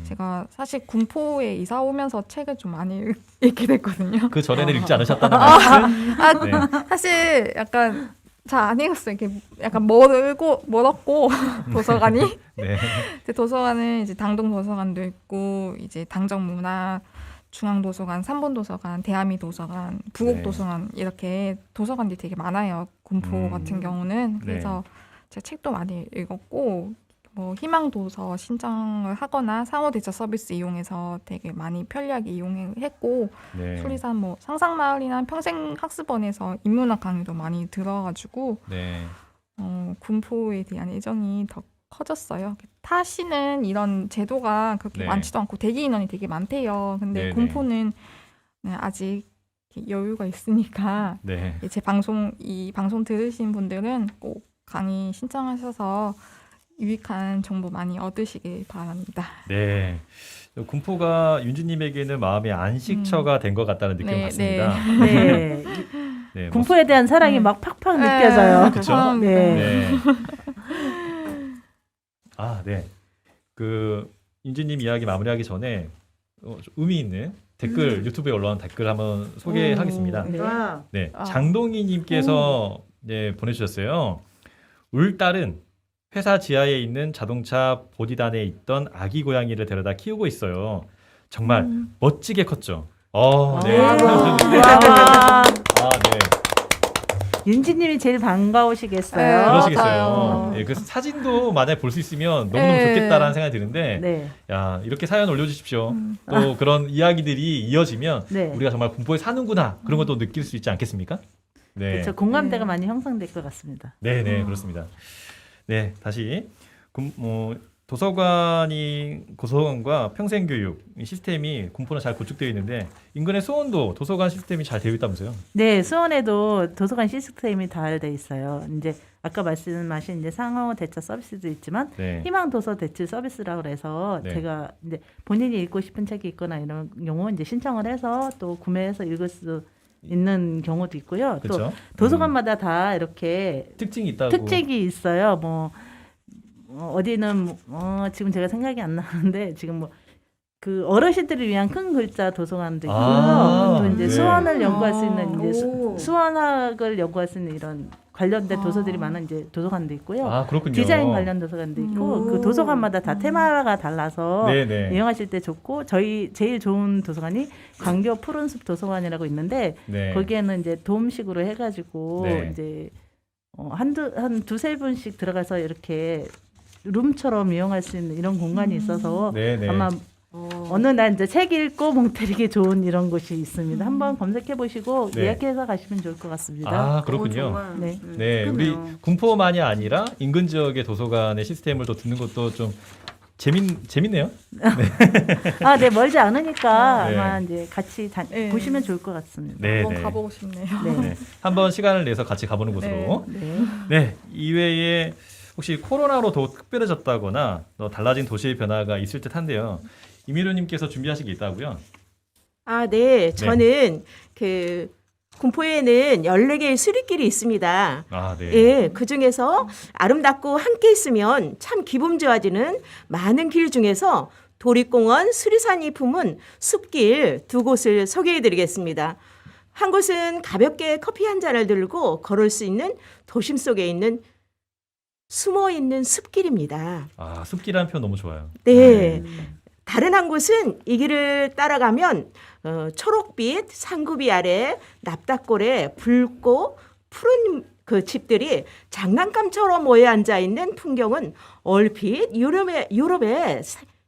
제가 사실 군포에 이사 오면서 책을 좀 많이 읽게 됐거든요. 그 전에는 읽지 않으셨다는 말씀? 네. 사실 약간 잘 안 읽었어요. 이렇게 약간 멀었고 도서관이. 네. 근데 도서관은 이제 당동 도서관도 있고 이제 당정문화, 중앙도서관, 삼본도서관, 대한미 도서관, 부곡도서관 이렇게 도서관들이 되게 많아요. 군포 같은 경우는. 그래서 제가 책도 많이 읽었고 뭐 희망도서 신청을 하거나 상호대처 서비스 이용해서 되게 많이 편리하게 이용했고 네. 수리산 뭐 상상마을이나 평생학습원에서 인문학 강의도 많이 들어가지고 네. 군포에 대한 애정이 더 커졌어요. 타시는 이런 제도가 그렇게 네. 많지도 않고 대기 인원이 되게 많대요. 근데 네네. 군포는 아직 여유가 있으니까 네. 이 방송 들으신 분들은 꼭 강의 신청하셔서 유익한 정보 많이 얻으시길 바랍니다. 네. 군포가 윤주님에게는 마음의 안식처가 된 것 같다는 느낌 네, 받습니다. 네. 네. 뭐, 군포에 대한 사랑이 막 팍팍 느껴져요. 그쵸? 네. 네. 아, 네. 그 윤주님 이야기 마무리하기 전에 좀 의미 있는 댓글 유튜브에 올라온 댓글 한번 소개하겠습니다. 네. 네, 아. 장동희님께서 보내주셨어요. 울 딸은 회사 지하에 있는 자동차 보디단에 있던 아기 고양이를 데려다 키우고 있어요. 정말 멋지게 컸죠. 네. 와. 아, 네. 윤지님이 제일 반가우시겠어요. 네. 그러시겠어요. 맞아요. 예, 그 사진도 만약에 볼 수 있으면 너무너무 네. 좋겠다라는 생각이 드는데, 네. 야, 이렇게 사연 올려주십시오. 또 그런 이야기들이 이어지면 네. 우리가 정말 군포에 사는구나 그런 것도 느낄 수 있지 않겠습니까? 네. 그렇죠. 공감대가 네. 많이 형성될 것 같습니다. 네, 그렇습니다. 네, 다시 도서관과 평생교육 시스템이 군포는 잘 구축되어 있는데 인근의 수원도 도서관 시스템이 잘 되어 있다면서요? 네, 수원에도 도서관 시스템이 잘 돼 있어요. 이제 아까 말씀하신 이제 상호 대처 서비스도 있지만 네. 희망 도서 대출 서비스라고 그래서 네. 제가 이제 본인이 읽고 싶은 책이 있거나 이런 경우 이제 신청을 해서 또 구매해서 읽을 수 있는 경우도 있고요. 그렇죠. 또 도서관마다 다 이렇게 특징이 있다고. 특징이 있어요. 뭐 어디는 지금 제가 생각이 안 나는데 지금 뭐 그 어르신들을 위한 큰 글자 도서관도 있고요. 아, 또 이제 네. 수원을 연구할 수 있는 이제 오. 수원학을 연구할 수 있는 이런 관련된 도서들이 많은 이제 도서관도 있고요. 아, 그렇군요. 디자인 관련 도서관도 있고 오. 그 도서관마다 다 테마가 달라서 네네. 이용하실 때 좋고 저희 제일 좋은 도서관이 광교 푸른숲 도서관이라고 있는데 네. 거기에는 이제 도움식으로 해가지고 네. 이제 한 두세 분씩 들어가서 이렇게 룸처럼 이용할 수 있는 이런 공간이 있어서 네네. 아마 어느 날 이제 책 읽고 멍 때리기 좋은 이런 곳이 있습니다. 한번 검색해 보시고 네. 예약해서 가시면 좋을 것 같습니다. 아, 그렇군요. 정말. 네. 네, 우리 군포만이 아니라 인근 지역의 도서관의 시스템을 또 듣는 것도 좀 재밌네요. 아, 네, 멀지 않으니까 네. 아마 이제 같이 네. 보시면 좋을 것 같습니다. 네, 한번 네. 가보고 싶네요. 네. 네. 한번 시간을 내서 같이 가보는 곳으로. 네. 네, 이외에 혹시 코로나로 더 특별해졌다거나 더 달라진 도시의 변화가 있을 듯한데요. 이미루님께서 준비하신 게 있다고요? 아, 네. 저는 그 군포에는 14개의 수리길이 있습니다. 아, 네. 예, 그 중에서 아름답고 함께 있으면 참 기분 좋아지는 많은 길 중에서 도립공원 수리산이 품은 숲길 2곳을 소개해 드리겠습니다. 한 곳은 가볍게 커피 한 잔을 들고 걸을 수 있는 도심 속에 있는 숨어 있는 숲길입니다. 아, 숲길이라는 표현 너무 좋아요. 네. 다른 한 곳은 이 길을 따라가면 초록빛 상구비 아래 납작골에 붉고 푸른 그 집들이 장난감처럼 모여 앉아 있는 풍경은 얼핏 유럽의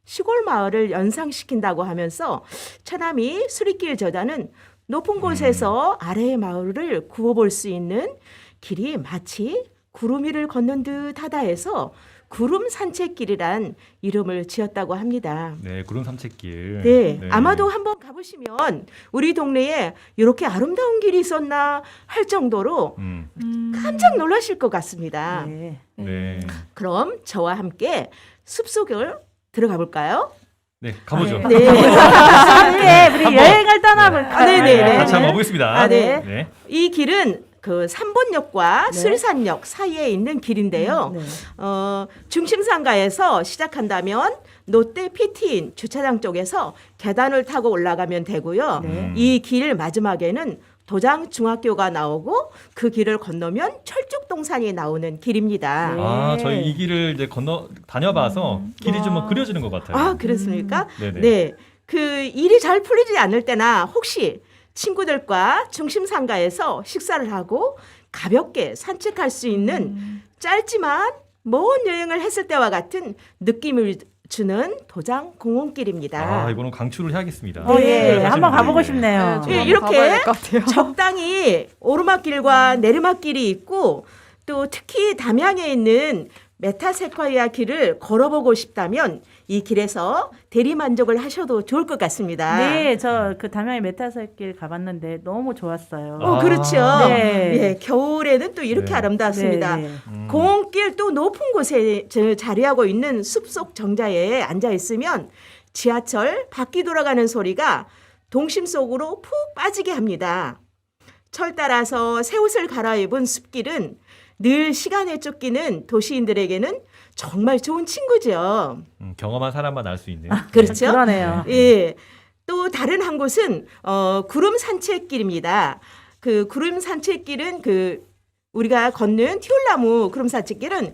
시골 마을을 연상시킨다고 하면서 처남이 수리길 저자는 높은 곳에서 아래의 마을을 구워볼 수 있는 길이 마치 구름 위를 걷는 듯하다 해서 구름 산책길이란 이름을 지었다고 합니다. 네, 구름 산책길. 네, 아마도 한번 가보시면 우리 동네에 이렇게 아름다운 길이 있었나 할 정도로 깜짝 놀라실 것 같습니다. 네. 네. 그럼 저와 함께 숲속을 들어가 볼까요? 네, 가보죠. 네. 함께 우리 여행을 떠나볼까요? 네네네. 같이 한번 가보겠습니다. 아, 네. 네. 이 길은 그 삼본역과 네. 수리산역 사이에 있는 길인데요. 네. 중심상가에서 시작한다면 롯데 PT인 주차장 쪽에서 계단을 타고 올라가면 되고요. 네. 이 길 마지막에는 도장 중학교가 나오고 그 길을 건너면 철쭉동산이 나오는 길입니다. 네. 아, 저희 이 길을 이제 다녀봐서 길이 좀 그려지는 것 같아요. 아, 그렇습니까? 네네. 네. 그 일이 잘 풀리지 않을 때나 혹시 친구들과 중심상가에서 식사를 하고 가볍게 산책할 수 있는 짧지만 먼 여행을 했을 때와 같은 느낌을 주는 도장 공원길입니다. 아, 이거는 강추를 해야겠습니다. 예, 사실 한번 가보고 네. 싶네요. 예, 저도 이렇게 가봐야 될것 같아요. 적당히 오르막길과 내리막길이 있고 또 특히 담양에 있는 메타세콰이아 길을 걸어보고 싶다면 이 길에서 대리만족을 하셔도 좋을 것 같습니다. 네, 저 그 담양의 메타설길 가봤는데 너무 좋았어요. 아. 그렇죠. 네. 예, 겨울에는 또 이렇게 네. 아름답습니다. 네, 네. 공원길 또 높은 곳에 자리하고 있는 숲속 정자에 앉아 있으면 지하철 바퀴 돌아가는 소리가 동심 속으로 푹 빠지게 합니다. 철 따라서 새 옷을 갈아입은 숲길은 늘 시간에 쫓기는 도시인들에게는 정말 좋은 친구죠. 경험한 사람만 알 수 있는. 그렇죠? 그러네요. 예. 또 다른 한 곳은 구름 산책길입니다. 그 구름 산책길은 그 우리가 걷는 튤나무 구름 산책길은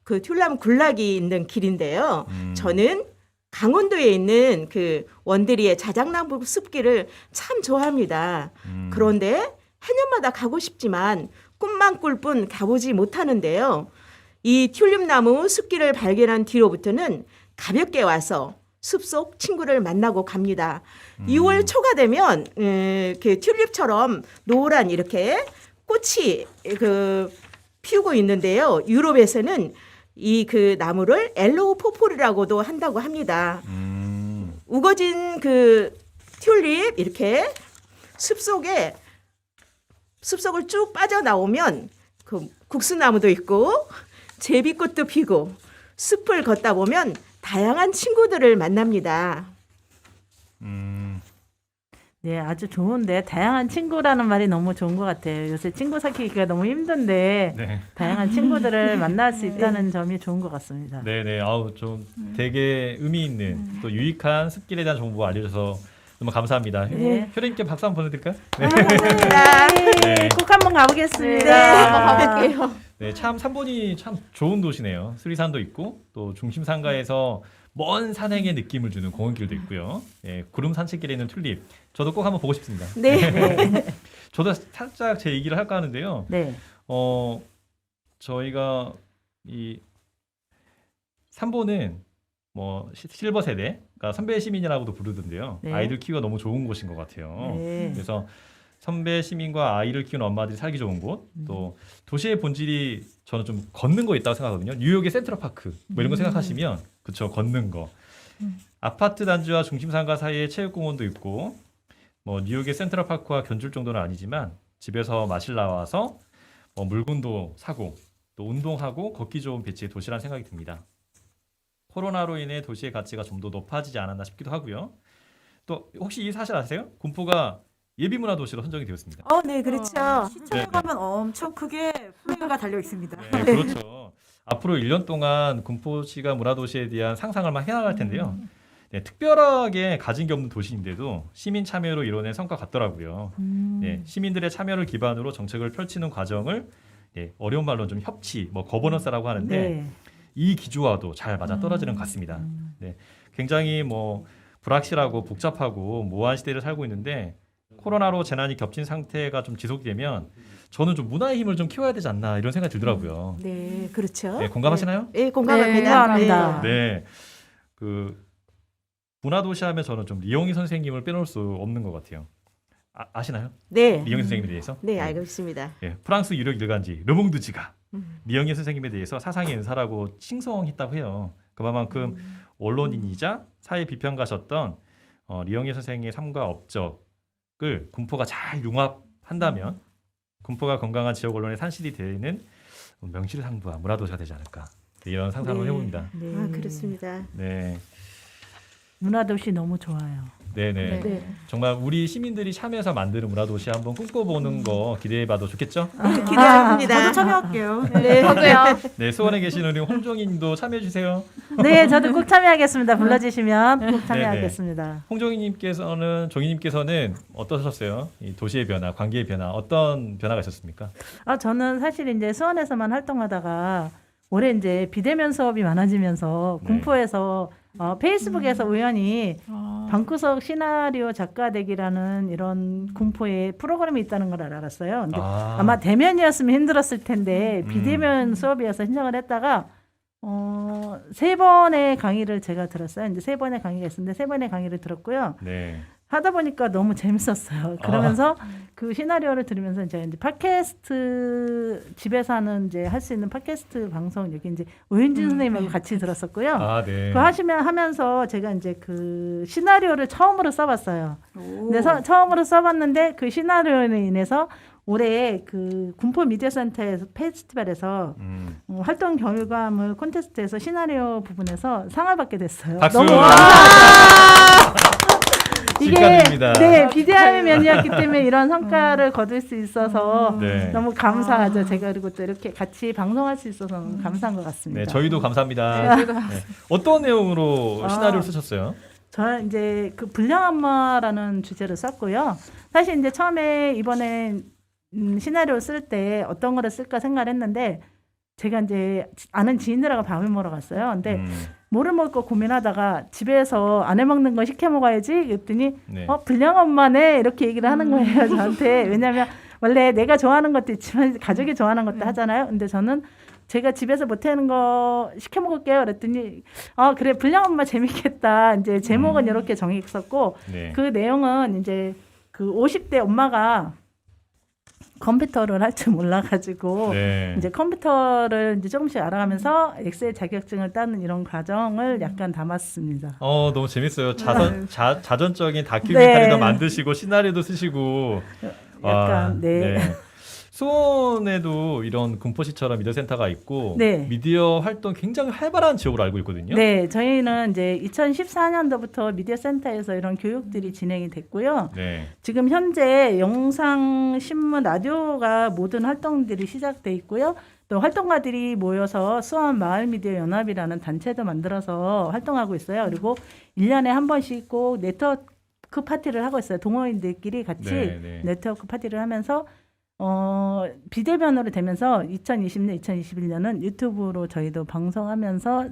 그 튤나무 군락이 있는 길인데요. 저는 강원도에 있는 그 원대리의 자작나무 숲길을 참 좋아합니다. 그런데 해년마다 가고 싶지만 꿈만 꿀 뿐 가보지 못하는데요. 이 튤립나무 숲길을 발견한 뒤로부터는 가볍게 와서 숲속 친구를 만나고 갑니다. 6월 초가 되면 이렇게 튤립처럼 노란 이렇게 꽃이 그 피우고 있는데요. 유럽에서는 이 그 나무를 엘로우 포폴이라고도 한다고 합니다. 우거진 그 튤립 이렇게 숲속을 쭉 빠져나오면 그 국수나무도 있고 제비꽃도 피고 숲을 걷다 보면 다양한 친구들을 만납니다. 네, 아주 좋은데 다양한 친구라는 말이 너무 좋은 것 같아요. 요새 친구 사귀기가 너무 힘든데 네. 다양한 친구들을 만날 수 있다는 점이 좋은 것 같습니다. 네네. 아우, 좀 되게 의미 있는 또 유익한 숲길에 대한 정보 알려줘서 너무 감사합니다. 네. 효린님께 박수 한번 보내드릴까요? 네. 감사합니다. 네, 꼭 한번 가보겠습니다. 네, 한번 가볼게요. 네, 참 삼본이 참 좋은 도시네요. 수리산도 있고 또 중심상가에서 먼 산행의 느낌을 주는 공원길도 있고요. 예, 구름 산책길에 있는 튤립. 저도 꼭 한번 보고 싶습니다. 네. 저도 살짝 제 얘기를 할까 하는데요. 네. 저희가 이 삼본은 뭐 실버 세대, 그러니까 선배 시민이라고도 부르던데요. 네. 아이들 키우기가 너무 좋은 곳인 것 같아요. 네. 그래서 선배 시민과 아이를 키우는 엄마들이 살기 좋은 곳, 또 도시의 본질이 저는 좀 걷는 거 있다고 생각하거든요. 뉴욕의 센트럴파크 뭐 이런 거 생각하시면 그쵸, 걷는 거. 아파트 단지와 중심상가 사이에 체육공원도 있고 뭐 뉴욕의 센트럴파크와 견줄 정도는 아니지만 집에서 마실 나와서 뭐 물건도 사고 또 운동하고 걷기 좋은 배치의 도시라는 생각이 듭니다. 코로나로 인해 도시의 가치가 좀 더 높아지지 않았나 싶기도 하고요. 또 혹시 이 사실 아세요? 군포가 예비문화 도시로 선정이 되었습니다. 네, 그렇죠. 시청에 가면 엄청 크게 플래그가 달려 있습니다. 네, 그렇죠. 앞으로 1년 동안 군포시가 문화도시에 대한 상상을 막 해나갈 텐데요. 네, 특별하게 가진 게 없는 도시인데도 시민 참여로 이뤄낸 성과 같더라고요. 네, 시민들의 참여를 기반으로 정책을 펼치는 과정을 네, 어려운 말로 좀 협치, 뭐 거버넌스라고 하는데 네. 이 기조와도 잘 맞아 떨어지는 것 같습니다. 네, 굉장히 뭐 불확실하고 복잡하고 모호한 시대를 살고 있는데 코로나로 재난이 겹친 상태가 좀 지속되면 저는 좀 문화의 힘을 좀 키워야 되지 않나 이런 생각이 들더라고요. 네, 그렇죠. 네, 공감하시나요? 네, 공감합니다. 공감합니다. 네, 그 문화도시 하면 저는 좀 리영희 선생님을 빼놓을 수 없는 것 같아요. 아시나요? 네, 리영희 선생님에 대해서? 네, 알고 있습니다. 네, 프랑스 유력 일간지 르몽드지가 음. 리영희 선생님에 대해서 사상의 은사라고 칭송했다고 해요. 그만큼 언론인이자 사회 비평가셨던 리영희 선생의 삶과 업적을 군포가 잘 융합한다면 군포가 건강한 지역 언론의 산실이 되는 명실상부한 문화도시가 되지 않을까 이런 상상을 해봅니다. 네. 아, 그렇습니다. 네, 문화도시 너무 좋아요. 네네. 네. 정말 우리 시민들이 참여해서 만드는 문화도시 한번 꿈꿔보는 거 기대해봐도 좋겠죠? 기대합니다. 저도 참여할게요. 네, 저도요. 네, 수원에 계신 우리 홍종희님도 참여해주세요. 네, 저도 꼭 참여하겠습니다. 불러주시면 꼭 참여하겠습니다. 홍종희님께서는 종희님께서는 어떠셨어요? 이 도시의 변화, 관계의 변화 어떤 변화가 있었습니까? 저는 사실 이제 수원에서만 활동하다가 올해 이제 비대면 수업이 많아지면서 네. 군포에서 페이스북에서 우연히 아, 방구석 시나리오 작가되기라는 이런 군포에 프로그램이 있다는 걸 알았어요. 근데 아마 대면이었으면 힘들었을 텐데 비대면 수업이어서 신청을 했다가 3번의 강의를 제가 들었어요. 이제 3번의 강의가 있었는데 3번의 강의를 들었고요. 네. 하다 보니까 너무 재밌었어요. 그러면서 그 시나리오를 들으면서 이제 팟캐스트 집에서 하는 이제 할 수 있는 팟캐스트 방송 여기 이제 오윤진 선생님하고 같이 들었었고요. 아, 네. 그거 하면서 제가 이제 그 시나리오를 처음으로 써봤어요. 근데 처음으로 써봤는데 그 시나리오로 인해서 올해 그 군포 미디어센터에서 페스티벌에서 활동 결과물 콘테스트에서 시나리오 부분에서 상을 받게 됐어요. 박수. 너무 이게 축하드립니다. 네 비대면 면이었기 때문에 이런 성과를 거둘 수 있어서 네. 너무 감사하죠. 제가 그리고 또 이렇게 같이 방송할 수 있어서 너무 감사한 것 같습니다. 네, 저희도 감사합니다. 네. 어떤 내용으로 아. 시나리오를 쓰셨어요? 저는 이제 그 불량엄마라는 주제를 썼고요. 사실 이제 처음에 이번에 시나리오 쓸 때 어떤 거를 쓸까 생각을 했는데 제가 이제 아는 지인들하고 밥을 먹으러 갔어요. 근데 뭐를 먹을까 고민하다가 집에서 안 해먹는 거 시켜 먹어야지 그랬더니 네. 불량엄마네 이렇게 얘기를 하는 거예요 저한테. 왜냐하면 원래 내가 좋아하는 것도 있지만 가족이 좋아하는 것도 하잖아요. 근데 저는 제가 집에서 못하는 거 시켜 먹을게요 그랬더니 그래 불량엄마 재밌겠다. 이제 제목은 이렇게 정했었고 네. 그 내용은 이제 그 50대 엄마가 컴퓨터를 할 줄 몰라가지고 네. 이제 컴퓨터를 이제 조금씩 알아가면서 엑셀 자격증을 따는 이런 과정을 약간 담았습니다. 너무 재밌어요. 자전적인 다큐멘터리도 만드시고 시나리오도 쓰시고 약간 네. 수원에도 이런 군포시처럼 미디어센터가 있고 네. 미디어 활동 굉장히 활발한 지역으로 알고 있거든요. 네, 저희는 이제 2014년도부터 미디어센터에서 이런 교육들이 진행이 됐고요. 네. 지금 현재 영상, 신문, 라디오가 모든 활동들이 시작돼 있고요. 또 활동가들이 모여서 수원 마을 미디어 연합이라는 단체도 만들어서 활동하고 있어요. 그리고 1년에 한 번씩 꼭 네트워크 파티를 하고 있어요. 동호인들끼리 같이 네. 네트워크 파티를 하면서 비대면으로 되면서 2020년, 2021년은 유튜브로 저희도 방송하면서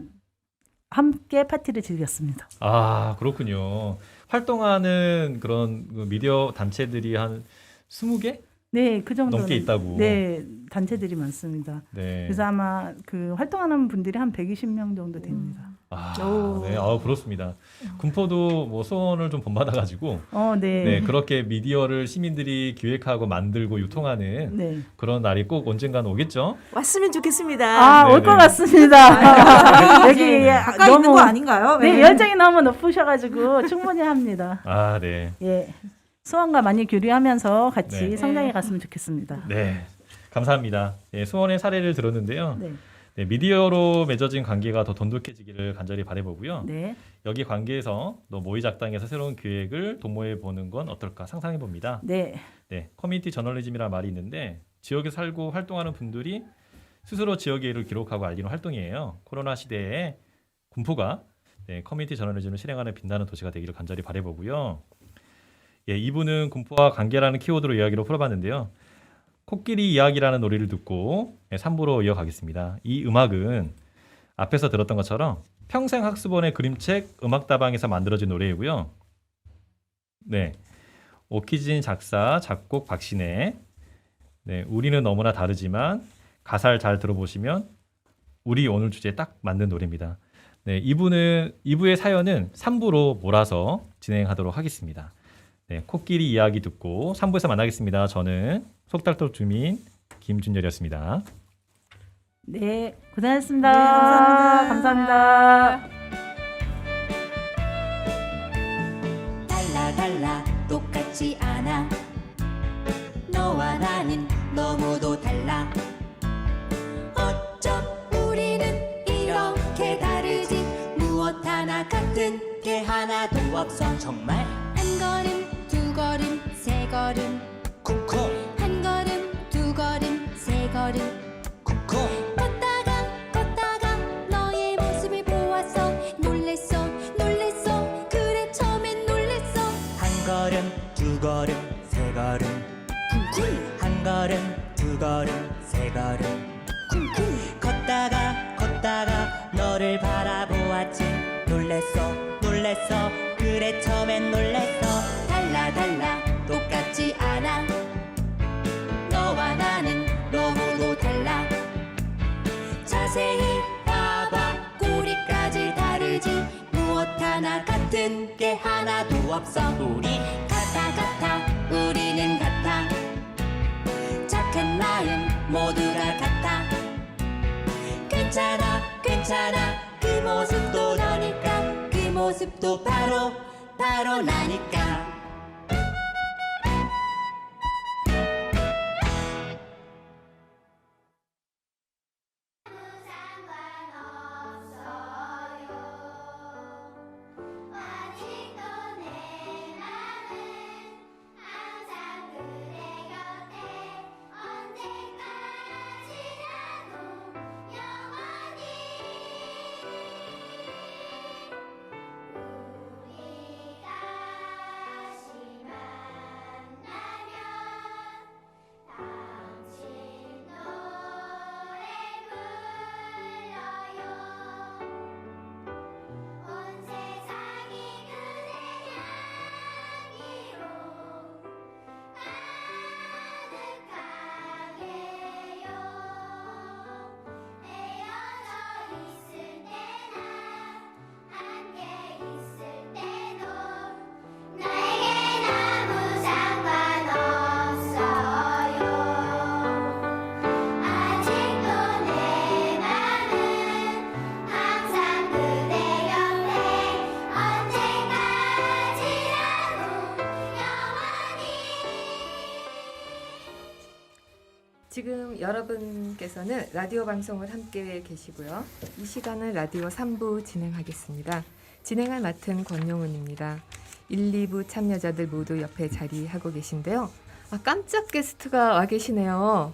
함께 파티를 즐겼습니다. 아, 그렇군요. 활동하는 그런 미디어 단체들이 한 20개? 네, 그 정도 넘게 있다고. 네, 단체들이 많습니다. 네. 그래서 아마 그 활동하는 분들이 한 120명 정도 됩니다. 네. 그렇습니다. 군포도 뭐 소원을 좀 본받아가지고 네. 네, 그렇게 미디어를 시민들이 기획하고 만들고 유통하는 네. 그런 날이 꼭 언젠가는 오겠죠? 왔으면 좋겠습니다. 올 것 네네. 같습니다. 여기 가까이 있는 거 아닌가요? 네, 열정이 너무 높으셔가지고 충분히 합니다. 아, 네. 예, 수원과 많이 교류하면서 같이 네. 성장해 갔으면 좋겠습니다. 네. 감사합니다. 네, 수원의 사례를 들었는데요. 네, 네, 미디어로 맺어진 관계가 더 돈독해지기를 간절히 바라보고요. 네, 여기 관계에서 또 모의작당에서 새로운 기획을 도모해 보는 건 어떨까 상상해 봅니다. 네, 네, 커뮤니티 저널리즘이라는 말이 있는데 지역에 살고 활동하는 분들이 스스로 지역의 일을 기록하고 알리는 활동이에요. 코로나 시대에 군포가 네, 커뮤니티 저널리즘을 실행하는 빛나는 도시가 되기를 간절히 바라보고요. 예, 2부는 공포와 관계라는 키워드로 이야기로 풀어봤는데요. 코끼리 이야기라는 노래를 듣고 3부로 이어가겠습니다. 이 음악은 앞에서 들었던 것처럼 평생학습원의 그림책 음악다방에서 만들어진 노래이고요. 네, 오키진 작사, 작곡 박신혜. 네, 우리는 너무나 다르지만 가사를 잘 들어보시면 우리 오늘 주제에 딱 맞는 노래입니다. 네, 2부의 사연은 3부로 몰아서 진행하도록 하겠습니다. 네, 코끼리 이야기 듣고 3부에서 만나겠습니다. 저는 속달도 주민 김준열이었습니다. 네, 고생하셨습니다. 네, 감사합니다. 감사합니다. 달라 달라 똑같지 않아 너와 나는 너무도 달라 어쩜 우리는 이렇게 다르지 무엇 하나 같은 게 하나도 없어 정말 한 걸음 두 걸음 세 걸음 쿵쿵 한 걸음 두 걸음 세 걸음 쿵쿵 걷다가 너의 모습을 보았어 놀랬어 그래 처음엔 놀랬어 한 걸음 두 걸음 세 걸음 쿵쿵 한 걸음 두 걸음 세 걸음 쿵쿵 걷다가 너를 바라보았지 놀랬어 그래 처음엔 놀랬어 달라 똑같지 않아 너와 나는 너무도 달라 자세히 봐봐 꼬리까지 다르지 무엇 하나 같은 게 하나도 없어 우리 같아 우리는 같아 착한 마음 모두가 같아 괜찮아 그 모습도 너니까 그 모습도 바로 나니까 지금 여러분께서는 라디오 방송을 함께 계시고요. 이 시간은 라디오 3부 진행하겠습니다. 진행을 맡은 권용은입니다. 1, 2부 참여자들 모두 옆에 자리하고 계신데요. 깜짝 게스트가 와 계시네요.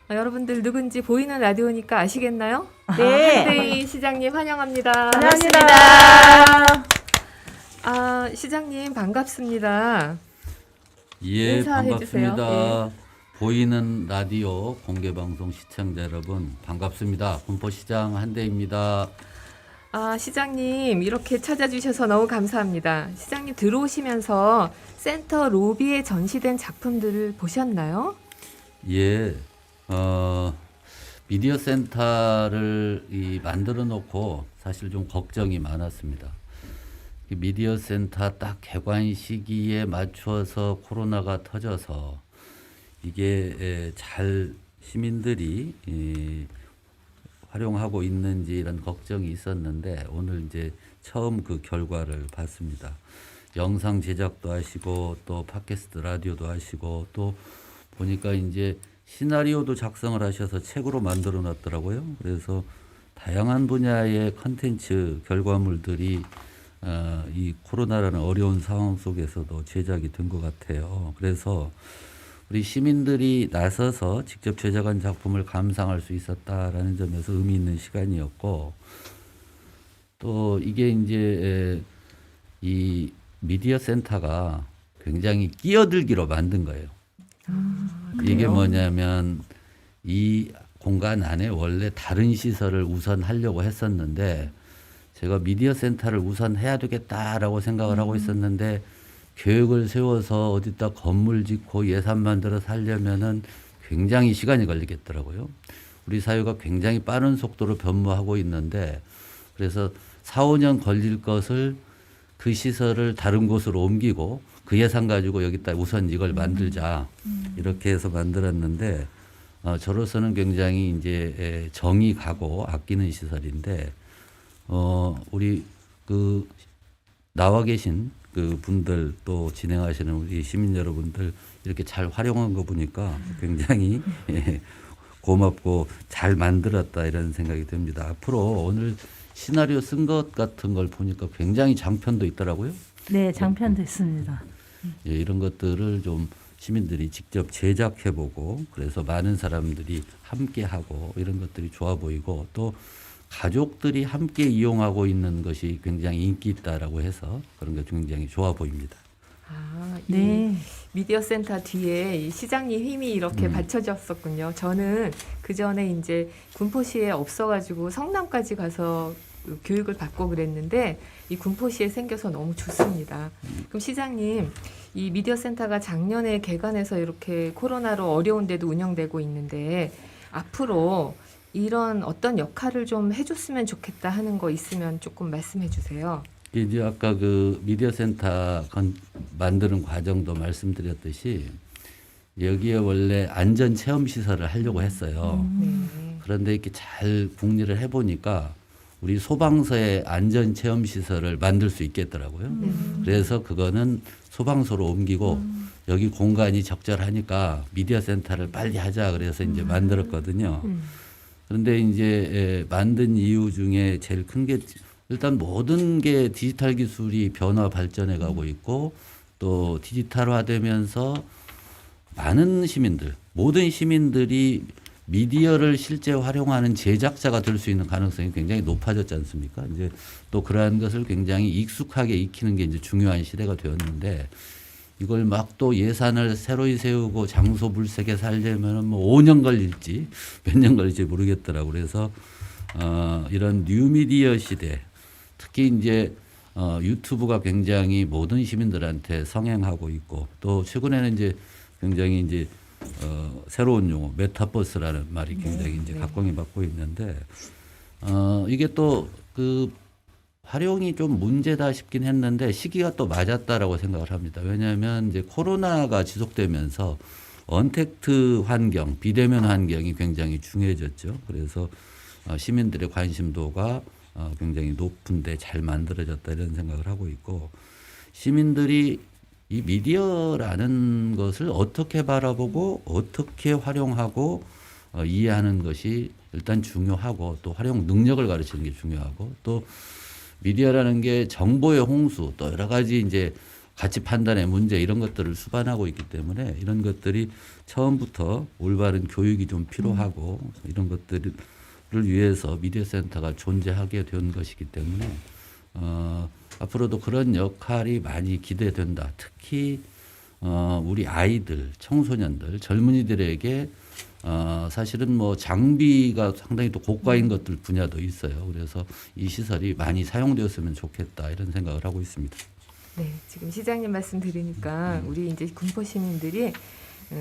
여러분들 누군지 보이는 라디오니까 아시겠나요? 네. 한대희 시장님 환영합니다. 반갑습니다. 시장님 반갑습니다. 예, 인사해 주세요. 반갑습니다. 보이는 라디오 공개방송 시청자 여러분 반갑습니다. 군포시장 한대입니다. 시장님 이렇게 찾아주셔서 너무 감사합니다. 시장님 들어오시면서 센터 로비에 전시된 작품들을 보셨나요? 예, 미디어 센터를 만들어 놓고 사실 좀 걱정이 많았습니다. 이 미디어 센터 딱 개관 시기에 맞추어서 코로나가 터져서 이게 잘 시민들이 활용하고 있는지 이런 걱정이 있었는데 오늘 이제 처음 그 결과를 봤습니다. 영상 제작도 하시고 또 팟캐스트 라디오도 하시고 또 보니까 이제 시나리오도 작성을 하셔서 책으로 만들어 놨더라고요. 그래서 다양한 분야의 컨텐츠 결과물들이 이 코로나라는 어려운 상황 속에서도 제작이 된 것 같아요. 그래서 우리 시민들이 나서서 직접 제작한 작품을 감상할 수 있었다라는 점에서 의미 있는 시간이었고 또 이게 이제 이 미디어 센터가 굉장히 끼어들기로 만든 거예요. 이게 뭐냐면 이 공간 안에 원래 다른 시설을 우선 하려고 했었는데 제가 미디어 센터를 우선 해야 되겠다라고 생각을 하고 있었는데 계획을 세워서 어디다 건물 짓고 예산 만들어서 하려면은 굉장히 시간이 걸리겠더라고요. 우리 사회가 굉장히 빠른 속도로 변모하고 있는데 그래서 4, 5년 걸릴 것을 그 시설을 다른 곳으로 옮기고 그 예산 가지고 여기다 우선 이걸 만들자 이렇게 해서 만들었는데 저로서는 굉장히 이제 정이 가고 아끼는 시설인데 우리 그 나와 계신 그 분들 또 진행하시는 우리 시민 여러분들 이렇게 잘 활용한 거 보니까 굉장히 고맙고 잘 만들었다 이런 생각이 듭니다. 앞으로 오늘 시나리오 쓴 것 같은 걸 보니까 굉장히 장편도 있더라고요. 네, 장편도 있습니다. 예, 이런 것들을 좀 시민들이 직접 제작해보고 그래서 많은 사람들이 함께하고 이런 것들이 좋아 보이고 또 가족들이 함께 이용하고 있는 것이 굉장히 인기 있다라고 해서 그런 게 굉장히 좋아 보입니다. 아, 네. 이 미디어 센터 뒤에 이 시장님 힘이 이렇게 받쳐졌었군요. 저는 그 전에 이제 군포시에 없어가지고 성남까지 가서 교육을 받고 그랬는데 이 군포시에 생겨서 너무 좋습니다. 그럼 시장님, 이 미디어 센터가 작년에 개관해서 이렇게 코로나로 어려운데도 운영되고 있는데 앞으로 이런 어떤 역할을 좀 해줬으면 좋겠다 하는 거 있으면 조금 말씀해 주세요. 이제 아까 그 미디어 센터 만드는 과정도 말씀드렸듯이 여기에 원래 안전 체험 시설을 하려고 했어요. 그런데 이렇게 잘 궁리를 해보니까 우리 소방서의 안전 체험 시설을 만들 수 있겠더라고요. 그래서 그거는 소방서로 옮기고 여기 공간이 적절하니까 미디어 센터를 빨리 하자 그래서 이제 만들었거든요. 그런데 이제 만든 이유 중에 제일 큰 게 일단 모든 게 디지털 기술이 변화 발전해 가고 있고 또 디지털화되면서 많은 시민들, 모든 시민들이 미디어를 실제 활용하는 제작자가 될 수 있는 가능성이 굉장히 높아졌지 않습니까? 이제 또 그러한 것을 굉장히 익숙하게 익히는 게 이제 중요한 시대가 되었는데 이걸 막 또 예산을 새로이 세우고 장소 물색해서 하려면 뭐 5년 걸릴지 몇 년 걸릴지 모르겠더라고요. 그래서 이런 뉴미디어 시대 특히 이제 유튜브가 굉장히 모든 시민들한테 성행하고 있고 또 최근에는 이제 굉장히 이제 새로운 용어 메타버스라는 말이 굉장히 이제 각광을 받고 있는데 이게 또 그 활용이 좀 문제다 싶긴 했는데 시기가 또 맞았다라고 생각을 합니다. 왜냐하면 이제 코로나가 지속되면서 언택트 환경, 비대면 환경이 굉장히 중요해졌죠. 그래서 시민들의 관심도가 굉장히 높은데 잘 만들어졌다 이런 생각을 하고 있고 시민들이 이 미디어라는 것을 어떻게 바라보고 어떻게 활용하고 이해하는 것이 일단 중요하고 또 활용 능력을 가르치는 게 중요하고 또 미디어라는 게 정보의 홍수 또 여러 가지 이제 가치 판단의 문제 이런 것들을 수반하고 있기 때문에 이런 것들이 처음부터 올바른 교육이 좀 필요하고 이런 것들을 위해서 미디어 센터가 존재하게 된 것이기 때문에 앞으로도 그런 역할이 많이 기대된다. 특히 우리 아이들, 청소년들, 젊은이들에게 사실은 뭐 장비가 상당히 또 고가인 것들 분야도 있어요. 그래서 이 시설이 많이 사용되었으면 좋겠다 이런 생각을 하고 있습니다. 네, 지금 시장님 말씀 들으니까 우리 이제 군포 시민들이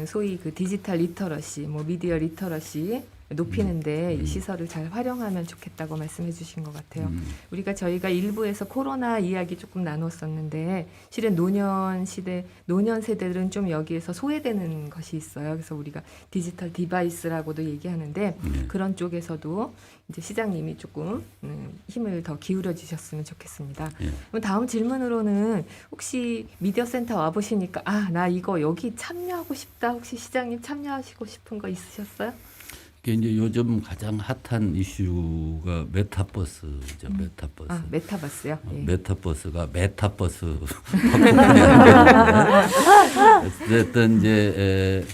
소위 그 디지털 리터러시, 뭐 미디어 리터러시 높이는데 이 시설을 잘 활용하면 좋겠다고 말씀해 주신 것 같아요. 저희가 일부에서 코로나 이야기 조금 나눴었는데 실은 노년 세대들은 좀 여기에서 소외되는 것이 있어요. 그래서 우리가 디지털 디바이스라고도 얘기하는데 그런 쪽에서도 이제 시장님이 조금 힘을 더 기울여 주셨으면 좋겠습니다. 그럼 다음 질문으로는 혹시 미디어 센터 와 보시니까 나 이거 여기 참여하고 싶다. 혹시 시장님 참여하시고 싶은 거 있으셨어요? 이게 이제 요즘 가장 핫한 이슈가 메타버스죠. 메타버스. 메타버스요? 예. 메타버스가 메타버스 어쨌든 이제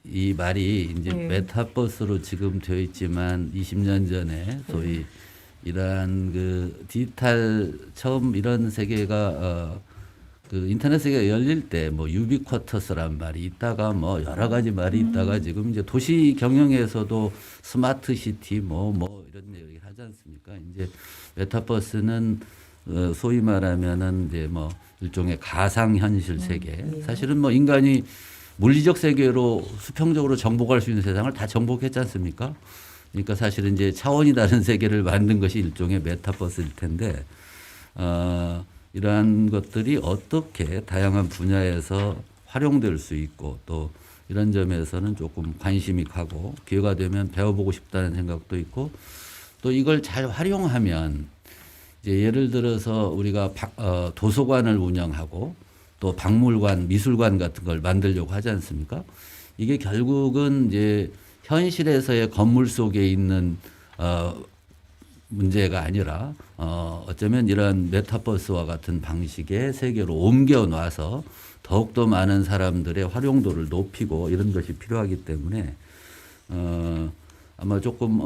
이 말이 이제 메타버스로 지금 되어 있지만 20년 전에 소위 이러한 그 디지털 처음 이런 세계가 그 인터넷 세계가 열릴 때 뭐 유비쿼터스란 말이 있다가 뭐 여러 가지 말이 있다가 지금 이제 도시 경영에서도 스마트 시티 뭐 이런 얘기 하지 않습니까? 이제 메타버스는 소위 말하면은 이제 뭐 일종의 가상 현실 세계. 사실은 뭐 인간이 물리적 세계로 수평적으로 정복할 수 있는 세상을 다 정복했지 않습니까? 그러니까 사실은 이제 차원이 다른 세계를 만든 것이 일종의 메타버스일 텐데, 이러한 것들이 어떻게 다양한 분야에서 활용될 수 있고 또 이런 점에서는 조금 관심이 가고 기회가 되면 배워보고 싶다는 생각도 있고 또 이걸 잘 활용하면 이제 예를 들어서 우리가 도서관을 운영하고 또 박물관, 미술관 같은 걸 만들려고 하지 않습니까? 이게 결국은 이제 현실에서의 건물 속에 있는 문제가 아니라 어쩌면 이런 메타버스와 같은 방식의 세계로 옮겨 놔서 더욱더 많은 사람들의 활용도를 높이고 이런 것이 필요하기 때문에 아마 조금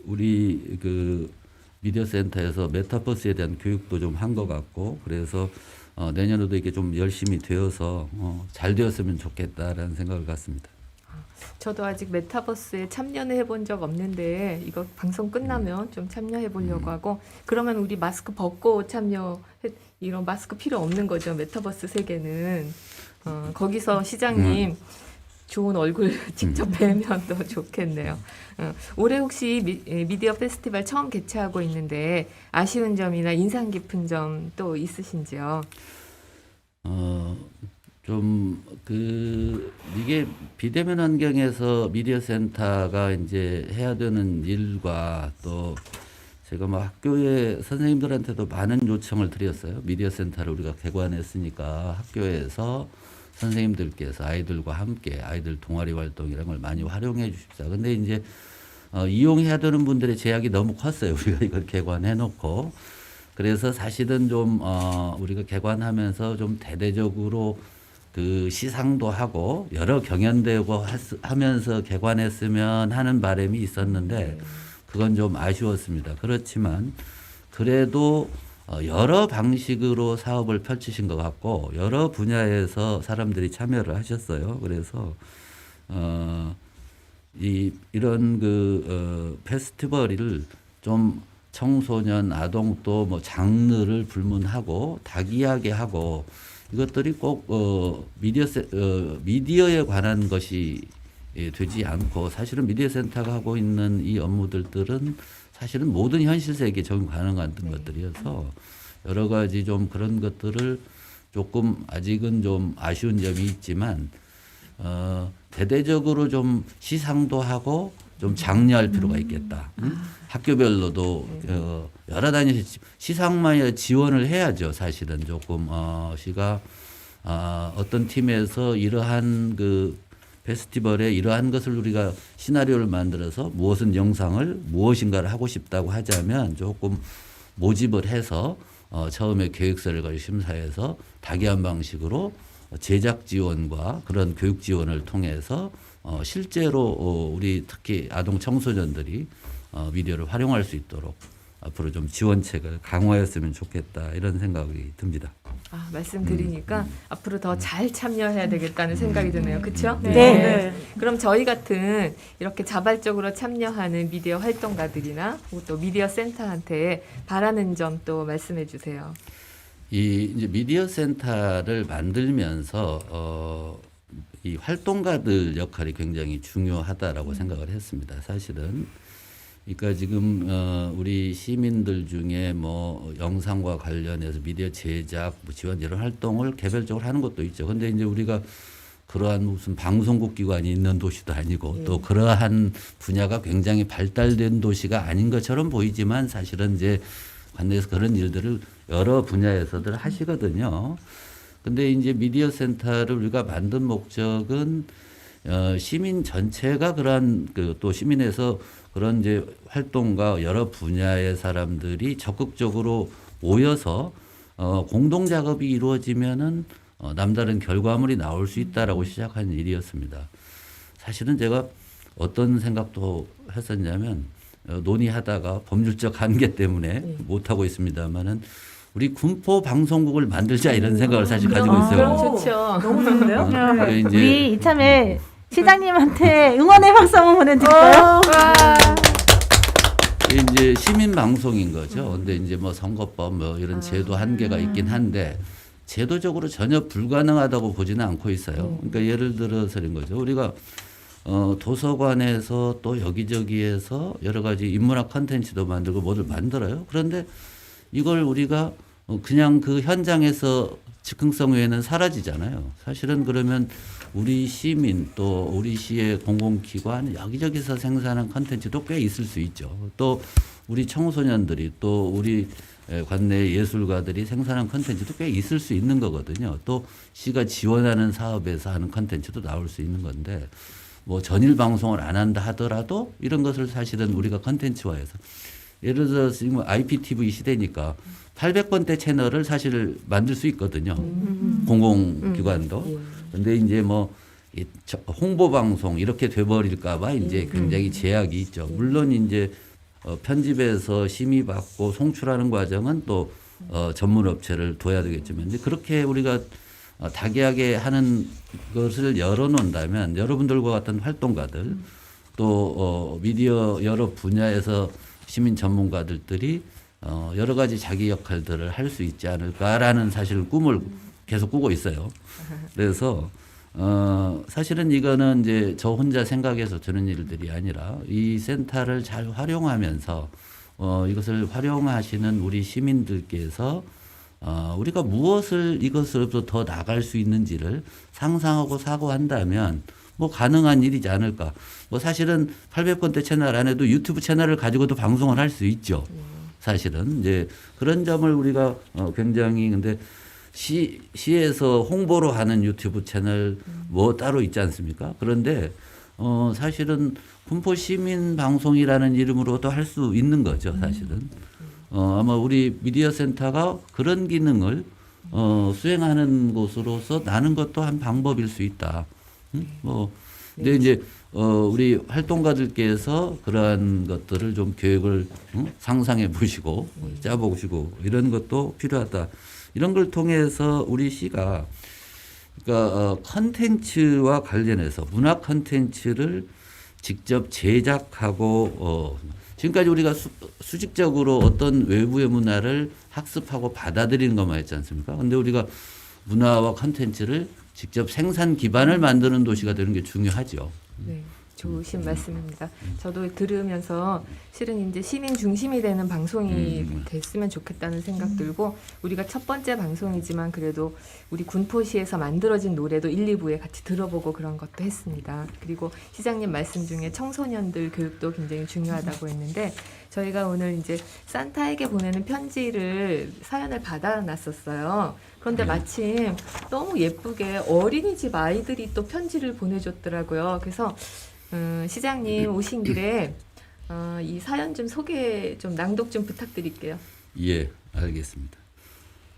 우리 그 미디어 센터에서 메타버스에 대한 교육도 좀 한 것 같고 그래서 내년에도 이게 좀 열심히 되어서 잘 되었으면 좋겠다라는 생각을 갖습니다. 저도 아직 메타버스에 참여는 해본 적 없는데 이거 방송 끝나면 좀 참여해 보려고 하고 그러면 우리 마스크 벗고 이런 마스크 필요 없는 거죠. 메타버스 세계는 거기서 시장님 좋은 얼굴 직접 뵈면 더 좋겠네요. 올해 혹시 미디어 페스티벌 처음 개최하고 있는데 아쉬운 점이나 인상 깊은 점 또 있으신지요? 좀 이게 비대면 환경에서 미디어 센터가 이제 해야 되는 일과 또 제가 뭐 학교에 선생님들한테도 많은 요청을 드렸어요. 미디어 센터를 우리가 개관했으니까 학교에서 선생님들께서 아이들과 함께 아이들 동아리 활동 이런 걸 많이 활용해 주십사. 근데 이제 이용해야 되는 분들의 제약이 너무 컸어요. 우리가 이걸 개관해 놓고. 그래서 사실은 좀 우리가 개관하면서 좀 대대적으로 그 시상도 하고 여러 경연되고 하면서 개관했으면 하는 바람이 있었는데 그건 좀 아쉬웠습니다. 그렇지만 그래도 여러 방식으로 사업을 펼치신 것 같고 여러 분야에서 사람들이 참여를 하셨어요. 그래서 이런 페스티벌을 좀 청소년, 아동 또 뭐 장르를 불문하고 다기하게 하고 이것들이 꼭 미디어에 관한 것이 되지 않고 사실은 미디어 센터가 하고 있는 이 업무들은 사실은 모든 현실 세계에 적용 가능한 것들이어서 여러 가지 좀 그런 것들을 조금 아직은 좀 아쉬운 점이 있지만 대대적으로 좀 시상도 하고 좀 장려할 필요가 있겠다. 학교별로도 여러 단위 시상만이 지원을 해야죠. 사실은 조금 시가 어떤 팀에서 이러한 그 페스티벌에 이러한 것을 우리가 시나리오를 만들어서 무엇인가를 하고 싶다고 하자면 조금 모집을 해서 처음에 계획서를 심사해서 다기한 방식으로 제작 지원과 그런 교육 지원을 통해서 실제로 우리 특히 아동 청소년들이 미디어를 활용할 수 있도록 앞으로 좀 지원책을 강화했으면 좋겠다 이런 생각이 듭니다. 말씀 들으니까 앞으로 더 잘 참여해야 되겠다는 생각이 드네요. 그렇죠? 네. 그럼 저희 같은 이렇게 자발적으로 참여하는 미디어 활동가들이나 또 미디어 센터한테 바라는 점 또 말씀해 주세요. 이제 미디어 센터를 만들면서 이 활동가들 역할이 굉장히 중요하다라고 생각을 했습니다. 사실은. 그러니까 지금 우리 시민들 중에 뭐 영상과 관련해서 미디어 제작, 지원 이런 활동을 개별적으로 하는 것도 있죠. 근데 이제 우리가 그러한 무슨 방송국 기관이 있는 도시도 아니고 또 그러한 분야가 굉장히 발달된 도시가 아닌 것처럼 보이지만 사실은 이제 관내에서 그런 일들을 여러 분야에서들 하시거든요. 근데 이제 미디어 센터를 우리가 만든 목적은 시민 전체가 그러한 또 시민에서 그런 이제 활동과 여러 분야의 사람들이 적극적으로 모여서 공동 작업이 이루어지면은 남다른 결과물이 나올 수 있다라고 시작한 일이었습니다. 사실은 제가 어떤 생각도 했었냐면 논의하다가 법률적 한계 때문에 못 하고 있습니다만은 우리 군포 방송국을 만들자 이런 생각을 사실 가지고 있어요. 그럼 좋죠. 너무 좋은데요? 그러니까 이제 우리 이참에 시장님한테 응원의 박수 한번 보내드릴까요? 이제 시민 방송인 거죠. 근데 이제 뭐 선거법 뭐 이런 제도 한계가 있긴 한데 제도적으로 전혀 불가능하다고 보지는 않고 있어요. 그러니까 예를 들어서 이런 거죠. 우리가 도서관에서 또 여기저기에서 여러 가지 인문학 콘텐츠도 만들고 뭐를 만들어요. 그런데 이걸 우리가 그냥 그 현장에서 즉흥성 외에는 사라지잖아요. 사실은 그러면 우리 시민 또 우리 시의 공공기관 여기저기서 생산한 콘텐츠도 꽤 있을 수 있죠. 또 우리 청소년들이 또 우리 관내 예술가들이 생산한 콘텐츠도 꽤 있을 수 있는 거거든요. 또 시가 지원하는 사업에서 하는 콘텐츠도 나올 수 있는 건데 뭐 전일 방송을 안 한다 하더라도 이런 것을 사실은 우리가 콘텐츠화해서 예를 들어서 지금 IPTV 시대니까 800번대 채널을 사실 만들 수 있거든요. 공공기관도. 근데 이제 뭐 홍보 방송 이렇게 돼버릴까봐 이제 굉장히 제약이 있죠. 물론 이제 편집해서 심의받고 송출하는 과정은 또 전문 업체를 둬야 되겠지만 이제 그렇게 우리가 다기하게 하는 것을 열어놓는다면 여러분들과 같은 활동가들 또 미디어 여러 분야에서 시민 전문가들이 여러 가지 자기 역할들을 할 수 있지 않을까라는 사실 꿈을 계속 꾸고 있어요. 그래서 사실은 이거는 이제 저 혼자 생각해서 되는 일들이 아니라 이 센터를 잘 활용하면서 이것을 활용하시는 우리 시민들께서 우리가 무엇을 이것으로부터 더 나갈 수 있는지를 상상하고 사고한다면 뭐 가능한 일이지 않을까. 뭐 사실은 800번대 채널 안에도 유튜브 채널을 가지고도 방송을 할 수 있죠. 사실은 이제 그런 점을 우리가 굉장히 근데 시에서 홍보로 하는 유튜브 채널 뭐 따로 있지 않습니까? 그런데 사실은 군포 시민 방송이라는 이름으로도 할 수 있는 거죠, 사실은. 아마 우리 미디어 센터가 그런 기능을 수행하는 곳으로서 나는 것도 한 방법일 수 있다. 뭐 근데 이제 우리 활동가들께서 그러한 것들을 좀 계획을 상상해 보시고 짜보시고 이런 것도 필요하다. 이런 걸 통해서 우리 시가 그러니까 컨텐츠와 관련해서 문화 컨텐츠를 직접 제작하고 지금까지 우리가 수직적으로 어떤 외부의 문화를 학습하고 받아들이는 것만 했지 않습니까? 근데 우리가 문화와 컨텐츠를 직접 생산 기반을 만드는 도시가 되는 게 중요하죠. 네, 좋으신 말씀입니다. 저도 들으면서 실은 이제 시민 중심이 되는 방송이 됐으면 좋겠다는 생각 들고 우리가 첫 번째 방송이지만 그래도 우리 군포시에서 만들어진 노래도 1, 2부에 같이 들어보고 그런 것도 했습니다. 그리고 시장님 말씀 중에 청소년들 교육도 굉장히 중요하다고 했는데 저희가 오늘 이제 산타에게 보내는 편지를 사연을 받아놨었어요. 그런데 마침 너무 예쁘게 어린이집 아이들이 또 편지를 보내줬더라고요. 그래서 시장님 오신 길에 이 사연 좀 소개 좀 낭독 좀 부탁드릴게요. 예, 알겠습니다.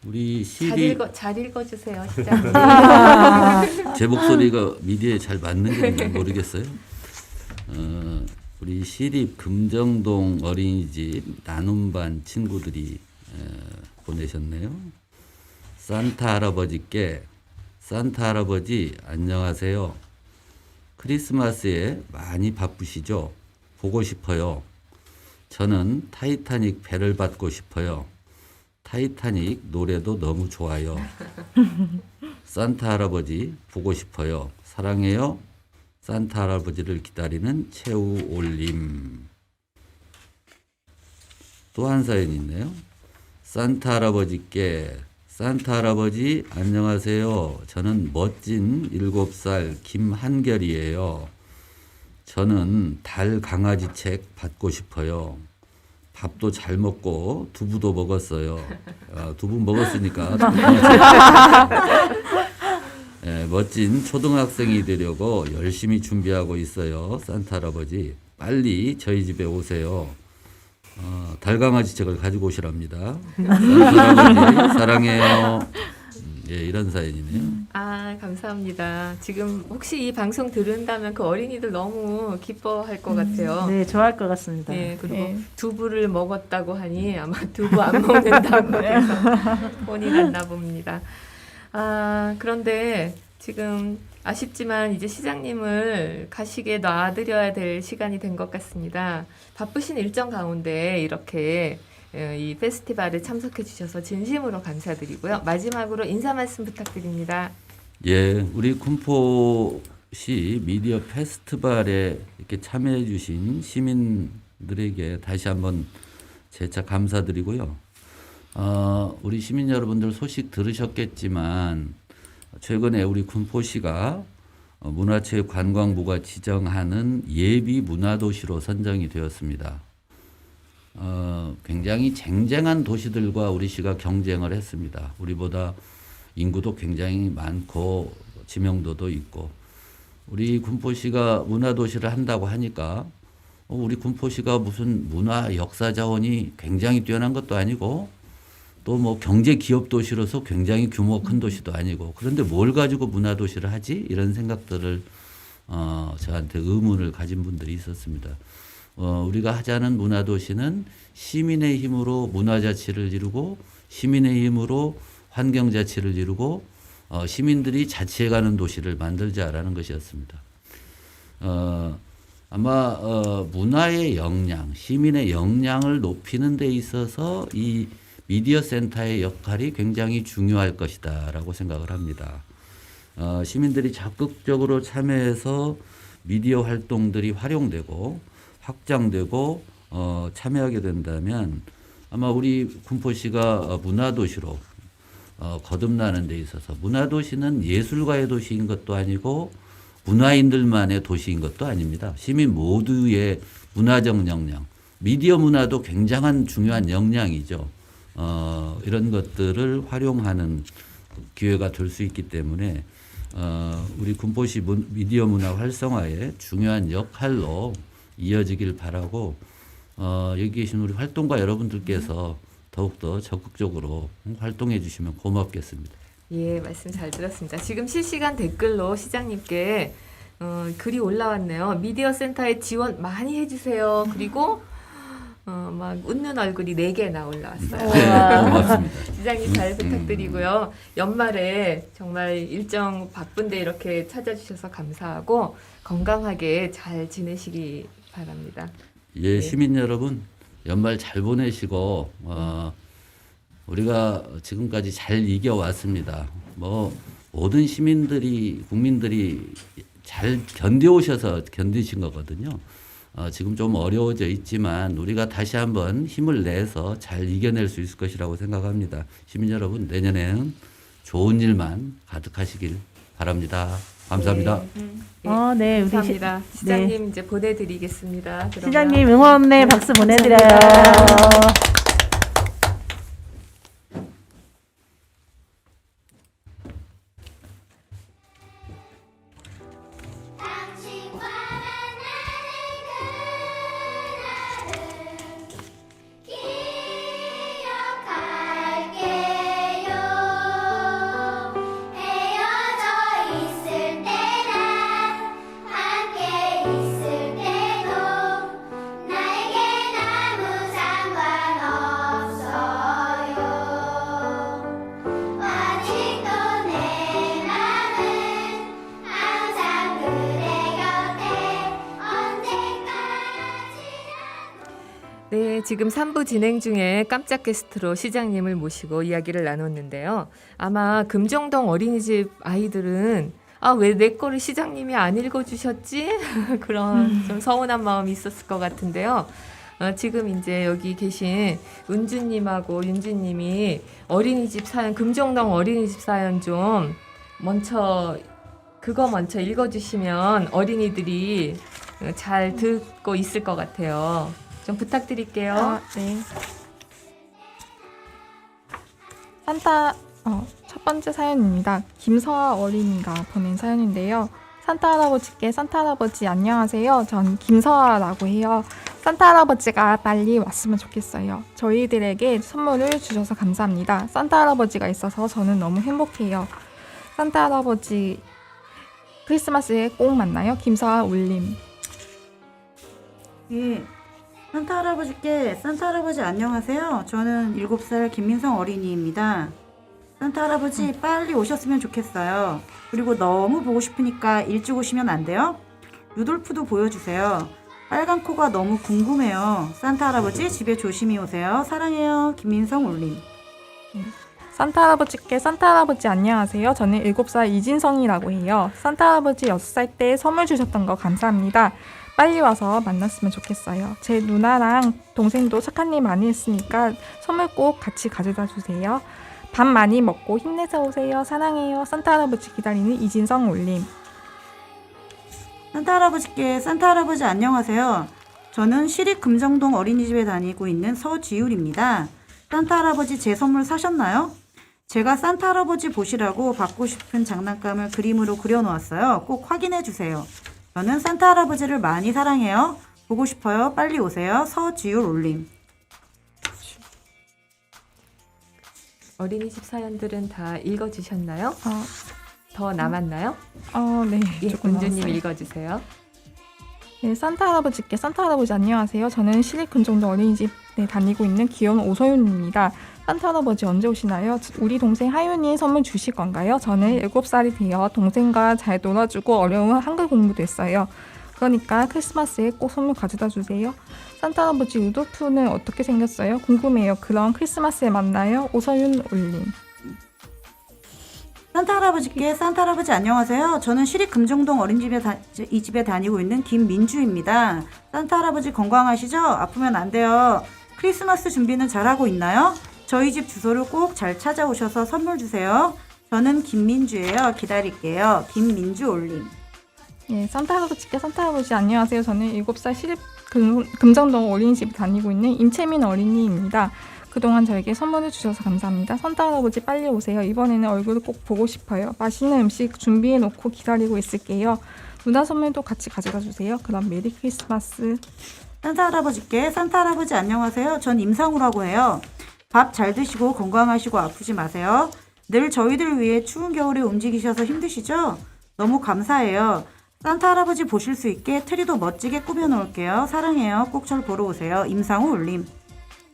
우리 시리 잘 읽어주세요, 시장님. 제 목소리가 미디어에 잘 맞는지 모르겠어요. 우리 시립 금정동 어린이집 나눔반 친구들이 보내셨네요. 산타 할아버지께 산타 할아버지 안녕하세요. 크리스마스에 많이 바쁘시죠? 보고 싶어요. 저는 타이타닉 배를 받고 싶어요. 타이타닉 노래도 너무 좋아요. 산타 할아버지 보고 싶어요. 사랑해요. 산타 할아버지를 기다리는 최우올림. 또 한 사연이 있네요. 산타 할아버지께 산타 할아버지 안녕하세요. 저는 멋진 7살 김한결이에요. 저는 달 강아지 책 받고 싶어요. 밥도 잘 먹고 두부도 먹었어요. 두부 먹었으니까 네, 멋진 초등학생이 되려고 열심히 준비하고 있어요. 산타 할아버지 빨리 저희 집에 오세요. 달강아지 책을 가지고 오시랍니다. 산타 할아버지 사랑해요. 예, 이런 사연이네요. 아, 감사합니다. 지금 혹시 이 방송 들은다면 그 어린이들 너무 기뻐할 것 같아요. 네, 좋아할 것 같습니다. 네, 그리고 네. 두부를 먹었다고 하니 아마 두부 안 먹는다고 해서 혼이 났나 봅니다. 아, 그런데 지금 아쉽지만 이제 시장님을 가시게 놔드려야 될 시간이 된 것 같습니다. 바쁘신 일정 가운데 이렇게 이 페스티벌에 참석해 주셔서 진심으로 감사드리고요. 마지막으로 인사 말씀 부탁드립니다. 예, 우리 군포시 미디어 페스티벌에 이렇게 참여해 주신 시민들에게 다시 한번 재차 감사드리고요. 우리 시민 여러분들 소식 들으셨겠지만 최근에 우리 군포시가 문화체육관광부가 지정하는 예비 문화도시로 선정이 되었습니다. 굉장히 쟁쟁한 도시들과 우리 시가 경쟁을 했습니다. 우리보다 인구도 굉장히 많고 지명도도 있고 우리 군포시가 문화도시를 한다고 하니까 우리 군포시가 무슨 문화 역사 자원이 굉장히 뛰어난 것도 아니고 또 뭐 경제 기업 도시로서 굉장히 규모 큰 도시도 아니고 그런데 뭘 가지고 문화 도시를 하지? 이런 생각들을 저한테 의문을 가진 분들이 있었습니다. 우리가 하자는 문화 도시는 시민의 힘으로 문화 자치를 이루고 시민의 힘으로 환경 자치를 이루고 시민들이 자치해가는 도시를 만들자라는 것이었습니다. 아마 문화의 역량, 시민의 역량을 높이는 데 있어서 이 미디어 센터의 역할이 굉장히 중요할 것이다라고 생각을 합니다. 시민들이 적극적으로 참여해서 미디어 활동들이 활용되고 확장되고 참여하게 된다면 아마 우리 군포시가 문화도시로 거듭나는 데 있어서 문화도시는 예술가의 도시인 것도 아니고 문화인들만의 도시인 것도 아닙니다. 시민 모두의 문화적 역량, 미디어 문화도 굉장한 중요한 역량이죠. 이런 것들을 활용하는 기회가 될 수 있기 때문에 우리 군포시 미디어 문화 활성화의 중요한 역할로 이어지길 바라고 여기 계신 우리 활동가 여러분들께서 더욱더 적극적으로 활동해 주시면 고맙겠습니다. 예, 말씀 잘 들었습니다. 지금 실시간 댓글로 시장님께 글이 올라왔네요. 미디어 센터에 지원 많이 해주세요. 그리고 막 웃는 얼굴이 4개나 올라왔어요. 고맙습니다. 시장님 잘 부탁드리고요. 연말에 정말 일정 바쁜데 이렇게 찾아주셔서 감사하고 건강하게 잘 지내시기 바랍니다. 예, 시민 여러분 연말 잘 보내시고 우리가 지금까지 잘 이겨왔습니다. 뭐 모든 시민들이 국민들이 잘 견뎌오셔서 견디신 거거든요. 지금 좀 어려워져 있지만 우리가 다시 한번 힘을 내서 잘 이겨낼 수 있을 것이라고 생각합니다. 시민 여러분 내년에는 좋은 일만 가득하시길 바랍니다. 감사합니다. 네, 우리 감사합니다. 시장님 이제 보내드리겠습니다. 그러면. 시장님 응원의 박수 보내드려요. 당신과 기억할게요. 헤어져 있을 때나 함께 있을 때도 나에겐 아무 상관없어요. 아직도 내 맘은 항상 그대 곁에 언제까지나. 네, 지금 3부 진행 중에 깜짝 게스트로 시장님을 모시고 이야기를 나눴는데요. 아마 금정동 어린이집 아이들은 왜 내 거를 시장님이 안 읽어주셨지? 그런 좀 서운한 마음이 있었을 것 같은데요. 지금 이제 여기 계신 은주님하고 윤주님이 어린이집 사연, 금정동 어린이집 사연 좀 먼저 읽어주시면 어린이들이 잘 듣고 있을 것 같아요. 좀 부탁드릴게요. 네. 첫 번째 사연입니다. 김서아 어린이가 보낸 사연인데요. 산타 할아버지께 산타 할아버지 안녕하세요. 전 김서아라고 해요. 산타 할아버지가 빨리 왔으면 좋겠어요. 저희들에게 선물을 주셔서 감사합니다. 산타 할아버지가 있어서 저는 너무 행복해요. 산타 할아버지 크리스마스에 꼭 만나요. 김서아 울림. 예. 산타 할아버지께 산타 할아버지 안녕하세요. 저는 7살 김민성 어린이입니다. 산타 할아버지 빨리 오셨으면 좋겠어요. 그리고 너무 보고 싶으니까 일찍 오시면 안 돼요? 루돌프도 보여주세요. 빨간 코가 너무 궁금해요. 산타 할아버지 집에 조심히 오세요. 사랑해요. 김민성 올림. 산타 할아버지께 산타 할아버지 안녕하세요. 저는 7살 이진성이라고 해요. 산타 할아버지 6살 때 선물 주셨던 거 감사합니다. 빨리 와서 만났으면 좋겠어요. 제 누나랑 동생도 착한 일 많이 했으니까 선물 꼭 같이 가져다 주세요. 밥 많이 먹고 힘내서 오세요. 사랑해요. 산타 할아버지 기다리는 이진성 올림. 산타 할아버지께 산타 할아버지 안녕하세요. 저는 시립 금정동 어린이집에 다니고 있는 서지율입니다. 산타 할아버지 제 선물 사셨나요? 제가 산타 할아버지 보시라고 받고 싶은 장난감을 그림으로 그려놓았어요. 꼭 확인해 주세요. 저는 산타 할아버지를 많이 사랑해요. 보고 싶어요. 빨리 오세요. 서지율 올림. 어린이집 사연들은 다 읽어주셨나요? 더 남았나요? 네. 예, 조금 은주님 남았어요. 읽어주세요. 네, 산타 할아버지께 산타 할아버지 안녕하세요. 저는 시립 금정동 어린이집에 다니고 있는 귀여운 오서윤입니다. 산타 할아버지 언제 오시나요? 우리 동생 하윤이 선물 주실 건가요? 저는 7살이 되어 동생과 잘 놀아주고 어려운 한글 공부도 했어요. 그러니까 크리스마스에 꼭 선물 가져다 주세요. 산타 할아버지 루돌프는 어떻게 생겼어요? 궁금해요. 그럼 크리스마스에 만나요. 오서윤 올림. 산타 할아버지께 산타 할아버지 안녕하세요. 저는 시립 금정동 이 집에 다니고 있는 김민주입니다. 산타 할아버지 건강하시죠? 아프면 안 돼요. 크리스마스 준비는 잘하고 있나요? 저희 집 주소를 꼭 잘 찾아오셔서 선물 주세요. 저는 김민주예요. 기다릴게요. 김민주 올림. 예, 산타 할아버지께 산타 할아버지 안녕하세요. 저는 7살 시립 금정동 어린이집에 다니고 있는 임채민 어린이입니다. 그동안 저에게 선물을 주셔서 감사합니다. 산타 할아버지 빨리 오세요. 이번에는 얼굴을 꼭 보고 싶어요. 맛있는 음식 준비해놓고 기다리고 있을게요. 누나 선물도 같이 가져다 주세요. 그럼 메리 크리스마스. 산타 할아버지께 산타 할아버지 안녕하세요. 전 임상우라고 해요. 밥 잘 드시고 건강하시고 아프지 마세요. 늘 저희들 위해 추운 겨울에 움직이셔서 힘드시죠? 너무 감사해요. 산타 할아버지 보실 수 있게 트리도 멋지게 꾸며놓을게요. 사랑해요. 꼭 절 보러 오세요. 임상우 올림.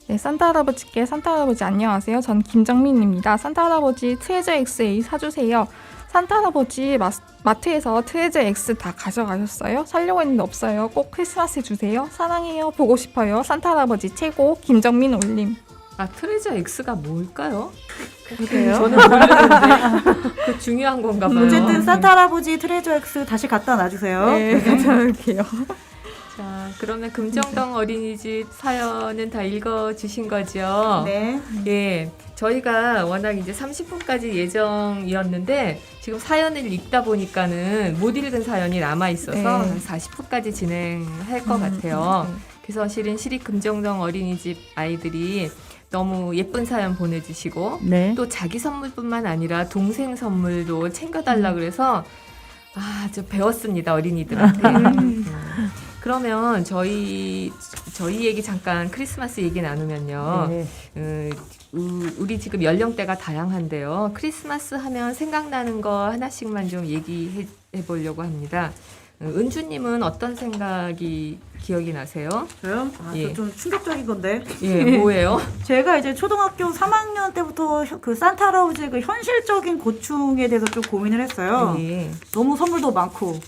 네, 산타 할아버지께 산타 할아버지 안녕하세요. 전 김정민입니다. 산타 할아버지 트레저 XA 사주세요. 산타 할아버지 마트에서 트레저 X 다 가져가셨어요? 살려고 했는데 없어요. 꼭 크리스마스에 주세요. 사랑해요. 보고 싶어요. 산타 할아버지 최고. 김정민 올림. 트레저 X가 뭘까요? 그러게요. 저는 모르는데 그 중요한 건가 봐요. 어쨌든 산타 할아버지 트레저 X 다시 갖다 놔주세요. 네, 괜찮을게요. 자, 그러면 금정동 어린이집 사연은 다 읽어주신 거죠? 네. 예, 저희가 워낙 이제 30분까지 예정이었는데 지금 사연을 읽다 보니까는 못 읽은 사연이 남아 있어서 네. 한 40분까지 진행할 것 같아요. 그래서 실은 시립 금정동 어린이집 아이들이 너무 예쁜 사연 보내주시고 네. 또 자기 선물뿐만 아니라 동생 선물도 챙겨달라 그래서 저 배웠습니다 어린이들한테. 그러면 저희 얘기 잠깐 크리스마스 얘기 나누면요. 네. 우리 지금 연령대가 다양한데요. 크리스마스 하면 생각나는 거 하나씩만 좀 얘기해 보려고 합니다. 은주님은 어떤 생각이 기억이 나세요? 저요? 예. 저 좀 충격적인 건데. 예, 뭐예요? 제가 이제 초등학교 3학년 때부터 그 산타 할아버지의 그 현실적인 고충에 대해서 좀 고민을 했어요. 예. 너무 선물도 많고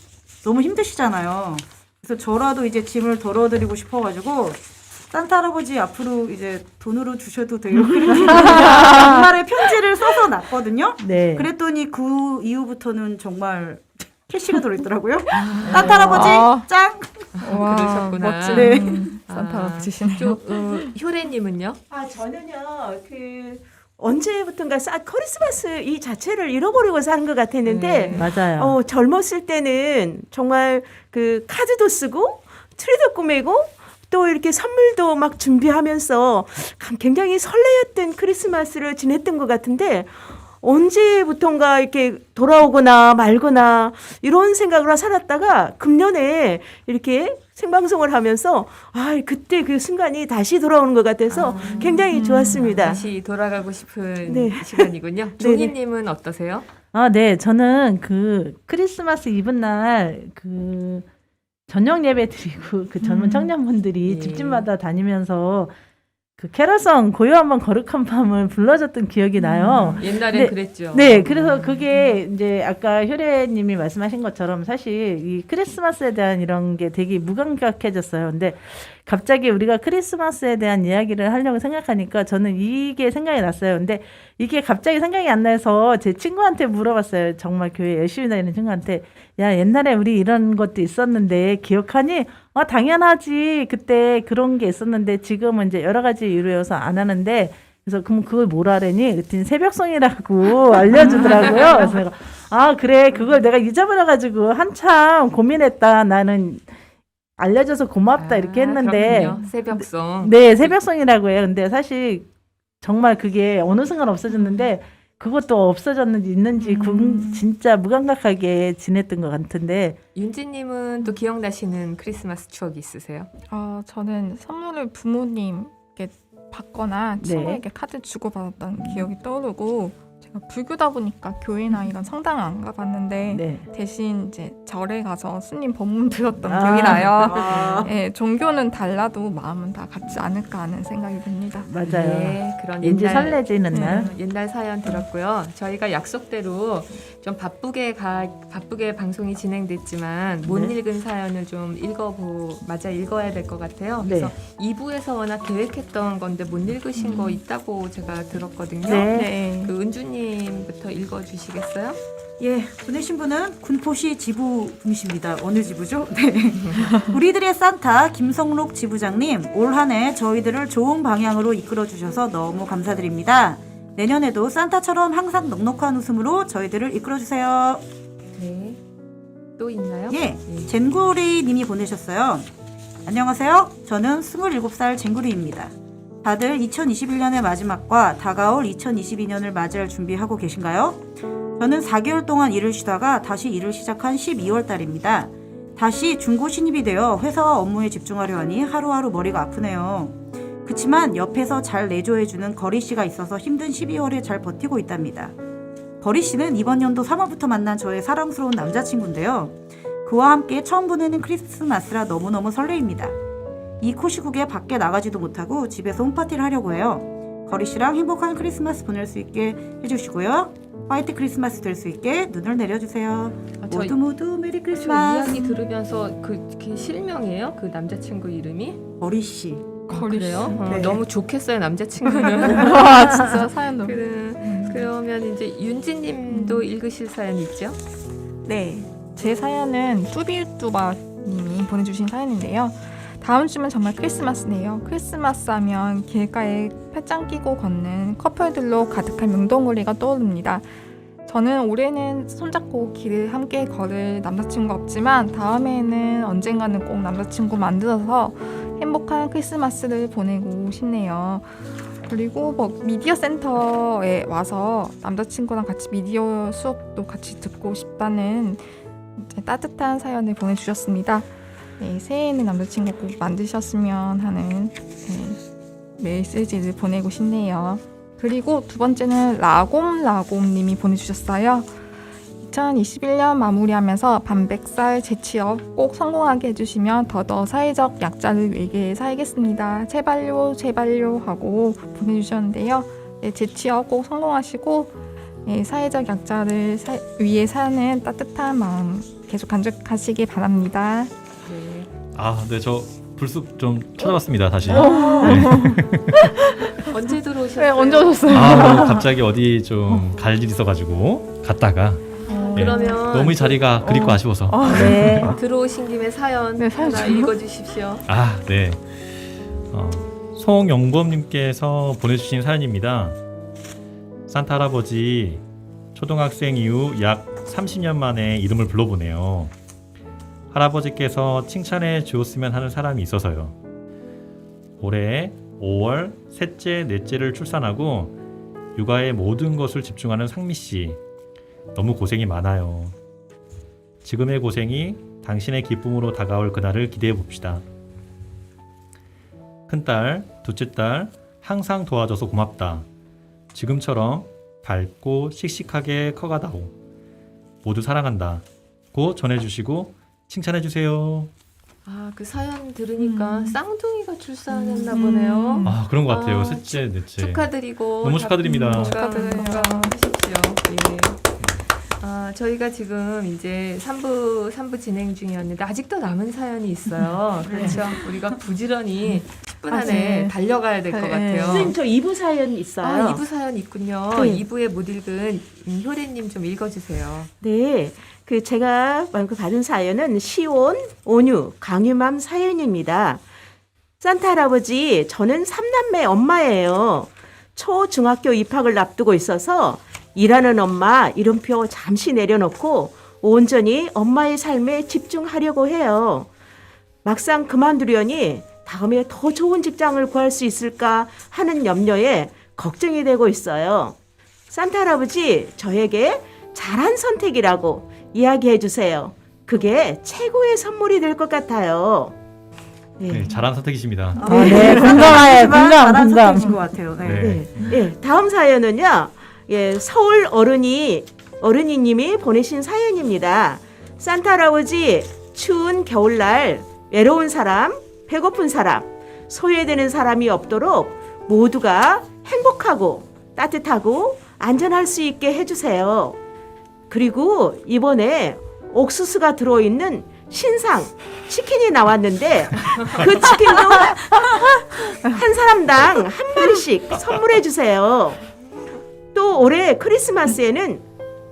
너무 힘드시잖아요. 그래서 저라도 이제 짐을 덜어드리고 싶어가지고 산타 할아버지 앞으로 이제 돈으로 주셔도 돼요. 정말의 편지를 써서 놨거든요. 네. 그랬더니 그 이후부터는 정말 캐시가 들어있더라고요. 산타 할아버지 짱! 와, 그러셨구나. 멋진 네. 산타 할아버지시네요. 효래님은요? 저는요, 언제부턴가 크리스마스 이 자체를 잃어버리고 사는 것 같았는데, 맞아요. 젊었을 때는 정말 그 카드도 쓰고, 트리도 꾸미고, 또 이렇게 선물도 막 준비하면서 굉장히 설레었던 크리스마스를 지냈던 것 같은데, 언제부턴가 이렇게 돌아오거나 말거나 이런 생각으로 살았다가 금년에 이렇게 생방송을 하면서 그때 그 순간이 다시 돌아오는 것 같아서 굉장히 좋았습니다. 다시 돌아가고 싶은 네. 시간이군요. 종희님은 어떠세요? 네, 저는 그 크리스마스 이브 날 그 저녁 예배 드리고 그 젊은 청년분들이 예. 집집마다 다니면서 그 캐럴송 고요한 밤 거룩한 밤을 불러줬던 기억이 나요. 옛날엔 네, 그랬죠. 네, 그래서 그게 이제 아까 효래님이 말씀하신 것처럼 사실 이 크리스마스에 대한 이런 게 되게 무감각해졌어요. 근데 갑자기 우리가 크리스마스에 대한 이야기를 하려고 생각하니까 저는 이게 생각이 났어요. 근데 이게 갑자기 생각이 안 나서 제 친구한테 물어봤어요. 정말 교회 열심히 다니는 친구한테. 야, 옛날에 우리 이런 것도 있었는데 기억하니? 당연하지. 그때 그런 게 있었는데 지금은 이제 여러 가지 이유여서 안 하는데 그래서 그럼 그걸 뭐라 하래니? 그랬더니 새벽송이라고 알려주더라고요. 그래서 내가 그래 그걸 내가 잊어버려가지고 한참 고민했다. 나는 알려줘서 고맙다 이렇게 했는데 그렇군요. 새벽송. 네 새벽송이라고 해요. 근데 사실 정말 그게 어느 순간 없어졌는데 그것도 없어졌는지 있는지 진짜 무감각하게 지냈던 것 같은데 윤지님은 또 기억나시는 크리스마스 추억이 있으세요? 저는 선물을 부모님께 받거나 친구에게 카드 주고받았던 기억이 떠오르고 제가 불교다 보니까 교회나 이런 성당을 안 가봤는데 네. 대신 이제 절에 가서 스님 법문 들었던 기억이 나요. 네, 종교는 달라도 마음은 다 같지 않을까 하는 생각이 듭니다. 맞아요. 네, 그런 왠지 설레지는 날. 옛날 사연 들었고요. 저희가 약속대로 좀 바쁘게 방송이 진행됐지만 못 네. 읽은 사연을 좀 읽어야 될 것 같아요. 그래서 2부에서 워낙 계획했던 건데 못 읽으신 거 있다고 제가 들었거든요. 네. 그 은주님부터 읽어주시겠어요? 예, 보내신 분은 군포시 지부 분이십니다. 어느 지부죠? 네. 우리들의 산타 김성록 지부장님, 올 한 해 저희들을 좋은 방향으로 이끌어 주셔서 너무 감사드립니다. 내년에도 산타처럼 항상 넉넉한 웃음으로 저희들을 이끌어 주세요. 네. 또 있나요? 예, 젠구리 님이 보내셨어요. 안녕하세요. 저는 27살 젠구리입니다. 다들 2021년의 마지막과 다가올 2022년을 맞이할 준비하고 계신가요? 저는 4개월 동안 일을 쉬다가 다시 일을 시작한 12월 달입니다. 다시 중고 신입이 되어 회사와 업무에 집중하려 하니 하루하루 머리가 아프네요. 그치만 옆에서 잘 내조해주는 거리씨가 있어서 힘든 12월에 잘 버티고 있답니다. 거리씨는 이번 연도 3월부터 만난 저의 사랑스러운 남자친구인데요. 그와 함께 처음 보내는 크리스마스라 너무너무 설레입니다. 이 코시국에 밖에 나가지도 못하고 집에서 홈파티를 하려고 해요. 거리씨랑 행복한 크리스마스 보낼 수 있게 해주시고요. 화이트 크리스마스 될 수 있게 눈을 내려주세요. 모두 모두 메리 저 크리스마스. 이야기 들으면서 그게 실명이에요? 그 남자친구 이름이? 거리씨. 그래요? 네. 너무 좋겠어요 남자친구는. 와 진짜 사연 너무. 그러면 이제 윤지님도 읽으실 사연 있죠? 네, 제 사연은 뚜비뚜바님이 보내주신 사연인데요. 다음 주면 정말 크리스마스네요. 크리스마스 하면 길가에 팔짱 끼고 걷는 커플들로 가득한 명동거리가 떠오릅니다. 저는 올해는 손잡고 길을 함께 걸을 남자친구가 없지만 다음에는 언젠가는 꼭 남자친구 만들어서 행복한 크리스마스를 보내고 싶네요. 그리고 미디어 센터에 와서 남자친구랑 같이 미디어 수업도 같이 듣고 싶다는 따뜻한 사연을 보내주셨습니다. 네, 새해에는 남자친구 꼭 만드셨으면 하는 메시지를 보내고 싶네요. 그리고 두 번째는 라곰님이 보내주셨어요. 2021년 마무리하면서 반백살 재취업 꼭 성공하게 해주시면 더더 사회적 약자를 위해 살겠습니다. 제발요 하고 보내주셨는데요. 네, 재취업 꼭 성공하시고 사회적 약자를 위해 사는 따뜻한 마음 계속 간직하시기 바랍니다. 네, 저 불쑥 좀 찾아봤습니다. 다시. 언제 들어오셨어요? 네, 언제 오셨어요? 갑자기 어디 좀 갈 일 있어가지고 갔다가 그러면 너무 이 자리가 그립고 아쉬워서. 네. 들어오신 김에 사연 네, 사연 하나 좀. 읽어주십시오. 네. 송영범님께서 보내주신 사연입니다. 산타 할아버지 초등학생 이후 약 30년 만에 이름을 불러보네요. 할아버지께서 칭찬해 주었으면 하는 사람이 있어서요. 올해 5월 셋째, 넷째를 출산하고 육아의 모든 것을 집중하는 상미 씨. 너무 고생이 많아요. 지금의 고생이 당신의 기쁨으로 다가올 그날을 기대해 봅시다. 큰딸, 둘째딸 항상 도와줘서 고맙다. 지금처럼 밝고 씩씩하게 커가다오. 모두 사랑한다. 고 전해주시고 칭찬해주세요. 아, 그 사연 들으니까 쌍둥이가 출산했나 보네요. 아, 그런 것 같아요. 아, 셋째, 넷째. 축하드리고 너무 축하드립니다. 축하드려요. 건강하십시오. 예. 아, 저희가 지금 이제 3부 진행 중이었는데 아직도 남은 사연이 있어요. 그렇죠. 우리가 부지런히 10분 안에 달려가야 될 것 네. 같아요. 선생님 저 2부 사연 있어요. 아, 2부 사연 있군요. 네. 2부에 못 읽은 효래님 좀 읽어주세요. 네, 그 제가 받은 사연은 시온, 온유, 강유맘 사연입니다. 산타 할아버지, 저는 3남매 엄마예요. 초중학교 입학을 앞두고 있어서 일하는 엄마 이름표 잠시 내려놓고 온전히 엄마의 삶에 집중하려고 해요. 막상 그만두려니 다음에 더 좋은 직장을 구할 수 있을까 하는 염려에 걱정이 되고 있어요. 산타 할아버지, 저에게 잘한 선택이라고 이야기해 주세요. 그게 최고의 선물이 될 것 같아요. 네, 잘한 선택이십니다. 네, 공감해요. 잘한 공감. 선택이신 것 같아요. 네. 네. 예, 다음 사연은요. 예, 서울 어른이님이 보내신 사연입니다. 산타 할아버지, 추운 겨울날 외로운 사람, 배고픈 사람, 소외되는 사람이 없도록 모두가 행복하고 따뜻하고 안전할 수 있게 해주세요. 그리고 이번에 옥수수가 들어있는 신상 치킨이 나왔는데 그 치킨도 한 사람당 한 마리씩 선물해 주세요. 또 올해 크리스마스에는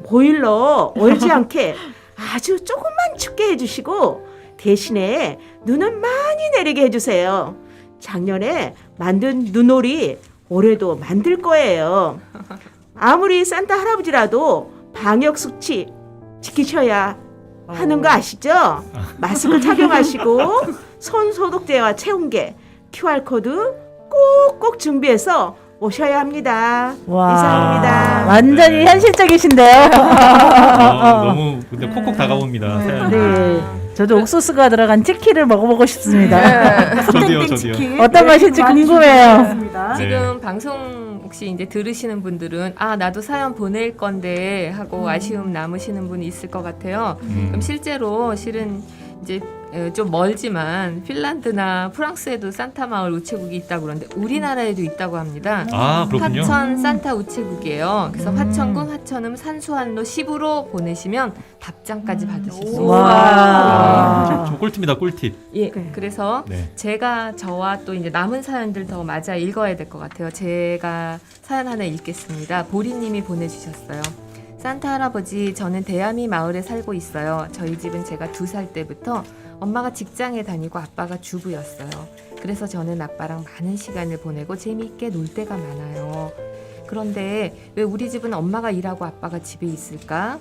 보일러 얼지 않게 아주 조금만 춥게 해주시고 대신에 눈은 많이 내리게 해주세요. 작년에 만든 눈오리 올해도 만들 거예요. 아무리 산타 할아버지라도 방역 수치 지키셔야 하는 거 아시죠? 마스크 착용하시고 손 소독제와 체온계, QR코드 꼭꼭 준비해서 오셔야 합니다. 와, 이상입니다. 완전히 네. 현실적이신데요. 너무 근데 콕콕 다가옵니다. 사연이. 네, 저도 옥수수가 들어간 치킨을 먹어보고 싶습니다. 저도요. 치킨. 어떤 맛일지 많이 궁금해요. 준비했습니다. 지금 방송 혹시 이제 들으시는 분들은 아 나도 사연 보낼 건데 하고 아쉬움 남으시는 분이 있을 것 같아요. 그럼 실제로 실은 이제 좀 멀지만 핀란드나 프랑스에도 산타 마을 우체국이 있다고 그러는데 우리나라에도 있다고 합니다. 아, 그렇군요. 화천 산타 우체국이에요. 그래서 화천군 화천음 산수한로 10으로 보내시면 답장까지 받으실 수 있어요. 와. 저 꿀팁입니다. 꿀팁. 예, 그래서 네. 제가 저와 또 이제 남은 사연들 더 맞아 읽어야 될 것 같아요. 제가 사연 하나 읽겠습니다. 보리님이 보내주셨어요. 산타 할아버지, 저는 대야미 마을에 살고 있어요. 저희 집은 제가 2살 때부터 엄마가 직장에 다니고 아빠가 주부였어요. 그래서 저는 아빠랑 많은 시간을 보내고 재미있게 놀 때가 많아요. 그런데 왜 우리 집은 엄마가 일하고 아빠가 집에 있을까?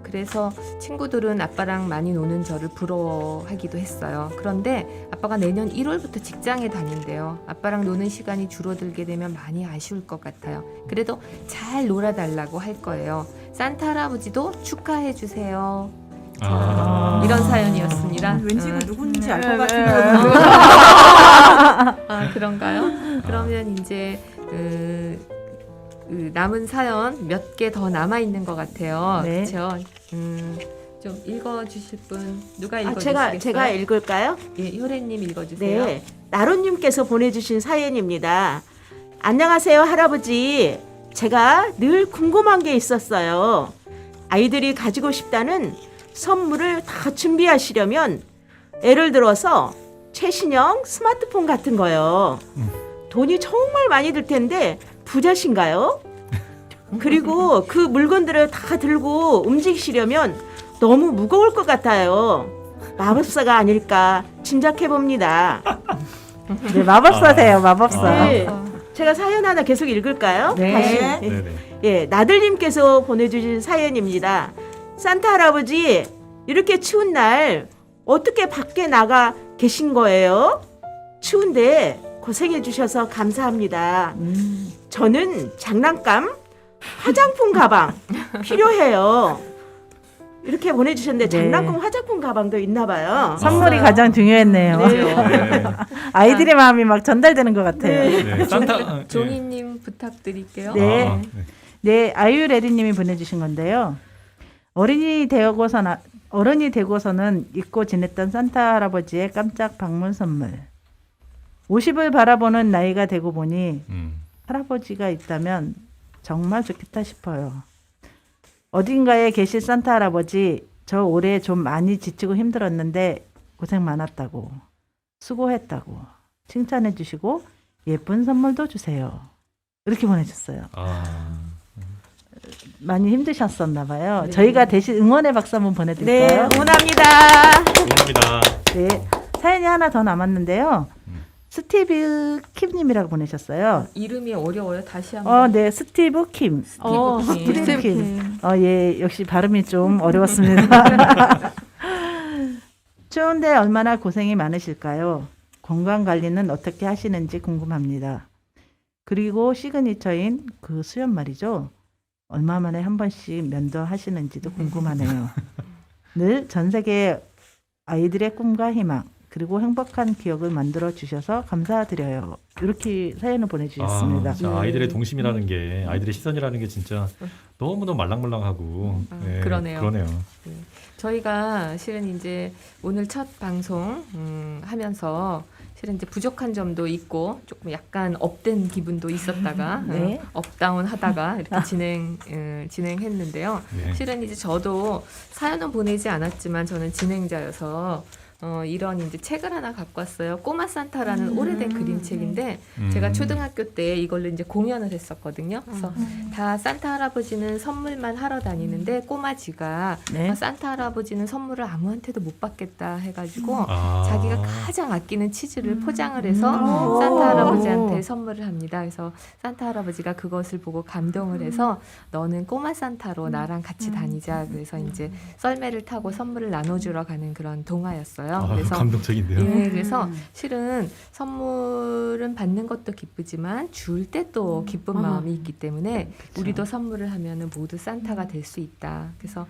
그래서 친구들은 아빠랑 많이 노는 저를 부러워하기도 했어요. 그런데 아빠가 내년 1월부터 직장에 다닌대요. 아빠랑 노는 시간이 줄어들게 되면 많이 아쉬울 것 같아요. 그래도 잘 놀아달라고 할 거예요. 산타 할아버지도 축하해 주세요. 이런 사연이었습니다. 왠지 이거 누군지 알 것 네, 같은데. 아, 그런가요? 그러면 이제 남은 사연 몇 개 더 남아 있는 것 같아요. 네. 그렇죠? 좀 읽어주실 분 누가 읽어주시겠어요? 제가 읽을까요? 예, 효래님 읽어주세요. 네, 나로님께서 보내주신 사연입니다. 안녕하세요, 할아버지. 제가 늘 궁금한 게 있었어요. 아이들이 가지고 싶다는 선물을 다 준비하시려면 예를 들어서 최신형 스마트폰 같은 거요. 돈이 정말 많이 들 텐데 부자신가요? 그리고 그 물건들을 다 들고 움직이시려면 너무 무거울 것 같아요. 마법사가 아닐까 짐작해 봅니다. 네, 마법사세요, 마법사. 네, 제가 사연 하나 계속 읽을까요? 네. 다시. 네네. 예, 나들님께서 보내주신 사연입니다. 산타 할아버지, 이렇게 추운 날 어떻게 밖에 나가 계신 거예요? 추운데 고생해 주셔서 감사합니다. 저는 장난감 화장품 가방 필요해요. 이렇게 보내주셨는데 네. 장난감 화장품 가방도 있나 봐요. 선물이 가장 중요했네요. 네. 아이들의 마음이 막 전달되는 것 같아요. 네. 산타 예. 종이님 부탁드릴게요. 네. 아, 네. 네, 아유레리님이 보내주신 건데요. 어른이 되고서는 잊고 지냈던 산타 할아버지의 깜짝 방문 선물. 50을 바라보는 나이가 되고 보니 할아버지가 있다면 정말 좋겠다 싶어요. 어딘가에 계실 산타 할아버지, 저 올해 좀 많이 지치고 힘들었는데 고생 많았다고, 수고했다고 칭찬해 주시고 예쁜 선물도 주세요. 이렇게 보내줬어요. 아, 많이 힘드셨었나 봐요. 저희가 대신 응원의 박수 한번 네, 보내드릴까요? 응원합니다. 고맙습니다. 네, 사연이 하나 더 남았는데요. 스티브 킴님이라고 보내셨어요. 이름이 어려워요. 다시 한번. 네, 스티브 킴. 스티브 킴. 킴. 예, 역시 발음이 좀 어려웠습니다. 추운데 얼마나 고생이 많으실까요? 건강 관리는 어떻게 하시는지 궁금합니다. 그리고 시그니처인 그 수염 말이죠. 얼마 만에 한 번씩 면도하시는지도 궁금하네요. 늘 전 세계 아이들의 꿈과 희망 그리고 행복한 기억을 만들어 주셔서 감사드려요. 이렇게 사연을 보내주셨습니다. 진짜 아이들의 동심이라는 게, 아이들의 시선이라는 게 진짜 너무너무 말랑말랑하고 네, 그러네요. 그러네요. 저희가 실은 이제 오늘 첫 방송 하면서 실은 이제 부족한 점도 있고 조금 약간 업된 기분도 있었다가 네. 업다운 하다가 이렇게 진행했는데요. 네. 실은 이제 저도 사연은 보내지 않았지만 저는 진행자여서 이런 이제 책을 하나 갖고 왔어요. 꼬마 산타라는 오래된 그림책인데 제가 초등학교 때 이걸로 이제 공연을 했었거든요. 그래서 다 산타 할아버지는 선물만 하러 다니는데 꼬마지가 네. 산타 할아버지는 선물을 아무한테도 못 받겠다 해가지고 아. 자기가 가장 아끼는 치즈를 포장을 해서 산타 할아버지한테 선물을 합니다. 그래서 산타 할아버지가 그것을 보고 감동을 해서 너는 꼬마 산타로 나랑 같이 다니자. 그래서 이제 썰매를 타고 선물을 나눠주러 가는 그런 동화였어요. 그래서 감동적인데요. 예, 그래서 실은 선물은 받는 것도 기쁘지만 줄 때 또 기쁜 마음이 있기 때문에 우리도 선물을 하면은 모두 산타가 될 수 있다. 그래서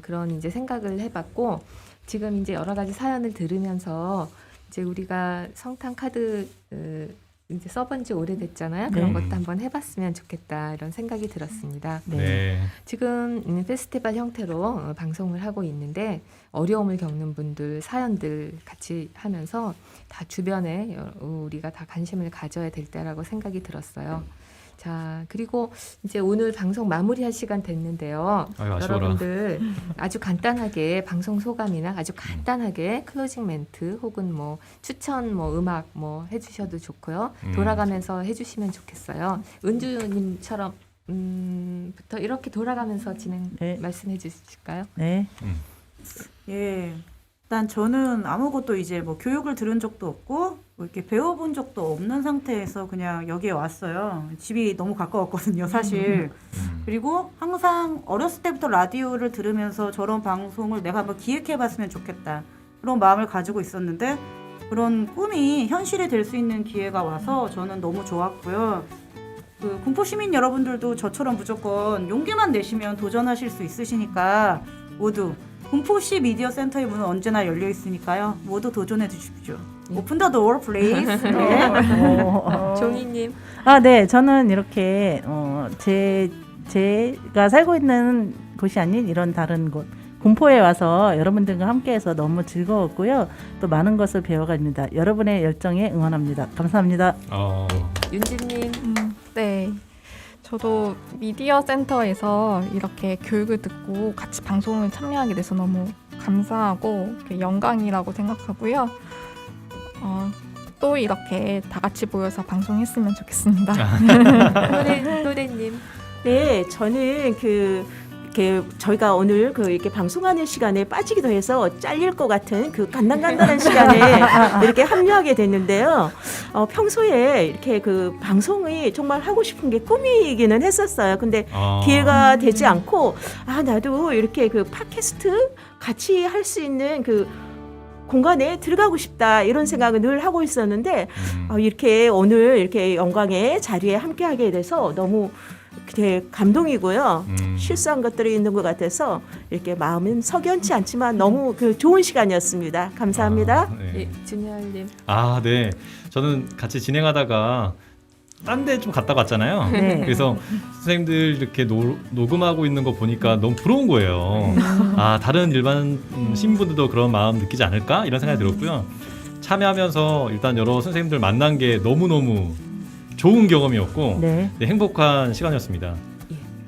그런 이제 생각을 해봤고 지금 이제 여러 가지 사연을 들으면서 이제 우리가 성탄 카드 이제 써본 지 오래됐잖아요. 그런 네. 것도 한번 해봤으면 좋겠다 이런 생각이 들었습니다. 네. 지금 페스티벌 형태로 방송을 하고 있는데 어려움을 겪는 분들 사연들 같이 하면서 다 주변에 우리가 다 관심을 가져야 될 때라고 생각이 들었어요. 자, 그리고 이제 오늘 방송 마무리할 시간 됐는데요. 아유, 아쉬워라. 여러분들 아주 간단하게 방송 소감이나 아주 간단하게 클로징 멘트 혹은 뭐 추천 뭐 음악 뭐 해주셔도 좋고요. 돌아가면서 해주시면 좋겠어요. 은주님처럼 부터 이렇게 돌아가면서 네. 말씀해 주실까요? 네. 예. 일단 저는 아무것도 이제 뭐 교육을 들은 적도 없고 뭐 이렇게 배워본 적도 없는 상태에서 그냥 여기에 왔어요. 집이 너무 가까웠거든요, 사실. 그리고 항상 어렸을 때부터 라디오를 들으면서 저런 방송을 내가 한번 기획해봤으면 좋겠다. 그런 마음을 가지고 있었는데 그런 꿈이 현실이 될 수 있는 기회가 와서 저는 너무 좋았고요. 그 군포 시민 여러분들도 저처럼 무조건 용기만 내시면 도전하실 수 있으시니까 모두 군포시 미디어 센터의 문은 언제나 열려 있으니까요. 모두 도전해 주십시오. 오픈 더 도어 플레이스. 종이님. 네, 저는 이렇게 제가 살고 있는 곳이 아닌 이런 다른 곳 군포에 와서 여러분들과 함께해서 너무 즐거웠고요. 또 많은 것을 배워갑니다. 여러분의 열정에 응원합니다. 감사합니다. 윤지님. 네. 저도 미디어 센터에서 이렇게 교육을 듣고 같이 방송을 참여하게 돼서 너무 감사하고 영광이라고 생각하고요. 또 이렇게 다 같이 모여서 방송했으면 좋겠습니다. 노래님. 네, 저는 이렇게 저희가 오늘 이렇게 방송하는 시간에 빠지기도 해서 잘릴 것 같은 그 간단한 시간에 이렇게 합류하게 됐는데요. 평소에 이렇게 그 방송이 정말 하고 싶은 게 꿈이기는 했었어요. 근데 기회가 되지 않고 나도 이렇게 그 팟캐스트 같이 할 수 있는 그 공간에 들어가고 싶다 이런 생각을 늘 하고 있었는데 이렇게 오늘 이렇게 영광의 자리에 함께하게 돼서 너무 되게 감동이고요. 음. 실수한 것들이 있는 것 같아서 이렇게 마음은 석연치 않지만 너무 그 좋은 시간이었습니다. 감사합니다. 아, 네. 예, 준열님. 아, 네. 저는 같이 진행하다가 딴 데 좀 갔다 왔잖아요. 네. 그래서 선생님들 이렇게 녹음하고 있는 거 보니까 너무 부러운 거예요. 아, 다른 일반 시민분들도 그런 마음 느끼지 않을까? 이런 생각이 들었고요. 참여하면서 일단 여러 선생님들 만난 게 너무너무 좋은 경험이었고 네. 네, 행복한 시간이었습니다.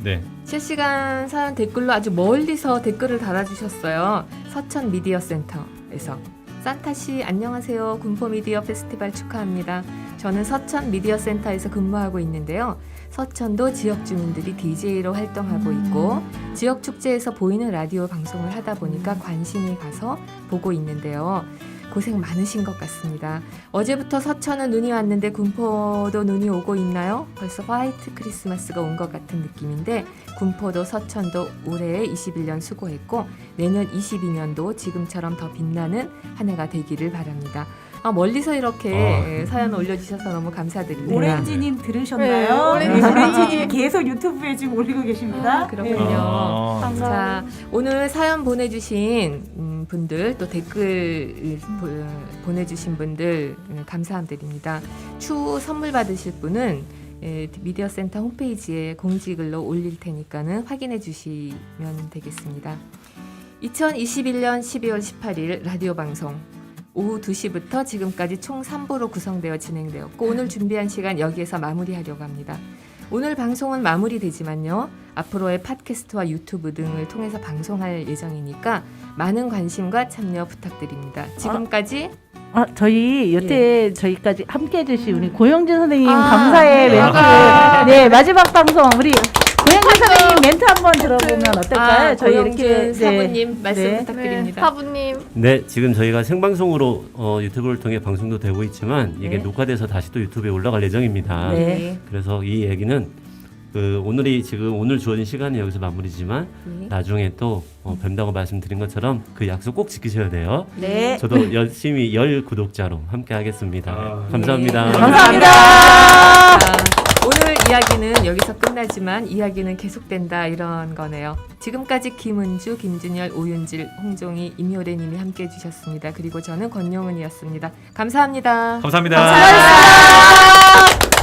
네. 실시간 사연 댓글로 아주 멀리서 댓글을 달아주셨어요. 서천 미디어 센터에서. 산타씨 안녕하세요. 군포 미디어 페스티벌 축하합니다. 저는 서천 미디어 센터에서 근무하고 있는데요. 서천도 지역 주민들이 DJ로 활동하고 있고 지역 축제에서 보이는 라디오 방송을 하다 보니까 관심이 가서 보고 있는데요. 고생 많으신 것 같습니다. 어제부터 서천은 눈이 왔는데 군포도 눈이 오고 있나요? 벌써 화이트 크리스마스가 온 것 같은 느낌인데 군포도 서천도 올해 21년 수고했고 내년 22년도 지금처럼 더 빛나는 한 해가 되기를 바랍니다. 멀리서 이렇게 사연 올려주셔서 너무 감사드립니다. 오렌지님 들으셨나요? 네, 오렌지님 계속 유튜브에 지금 올리고 계십니다. 그렇군요. 아, 자, 오늘 사연 보내주신 분들 또 댓글 보내주신 분들 감사드립니다. 추후 선물 받으실 분은 미디어 센터 홈페이지에 공지글로 올릴 테니까는 확인해 주시면 되겠습니다. 2021년 12월 18일 라디오 방송 오후 2시부터 지금까지 총 3부로 구성되어 진행되었고 오늘 준비한 시간 여기에서 마무리하려고 합니다. 오늘 방송은 마무리되지만요. 앞으로의 팟캐스트와 유튜브 등을 통해서 방송할 예정이니까 많은 관심과 참여 부탁드립니다. 지금까지 저희 여태 저희까지 함께 해주신 우리 고영진 선생님 감사의 네. 멘트. 네, 마지막 방송 우리 고영진 선생님 멘트 한번 들어보면 어떨까요? 저희 이렇게 사부님 말씀 네. 부탁드립니다. 사부님. 네, 지금 저희가 생방송으로 유튜브를 통해 방송도 되고 있지만 이게 네. 녹화돼서 다시 또 유튜브에 올라갈 예정입니다. 네. 그래서 이 얘기는 오늘 주어진 시간이 여기서 마무리지만 네. 나중에 또 뵌다고 말씀드린 것처럼 그 약속 꼭 지키셔야 돼요. 네. 저도 열심히 10 구독자로 함께 하겠습니다. 감사합니다. 감사합니다. 자, 오늘 이야기는 여기서 끝나지만 이야기는 계속된다 이런 거네요. 지금까지 김은주, 김준열, 오윤질, 홍종희, 임효래님이 함께해 주셨습니다. 그리고 저는 권용은이었습니다. 감사합니다. 감사합니다. 감사합니다.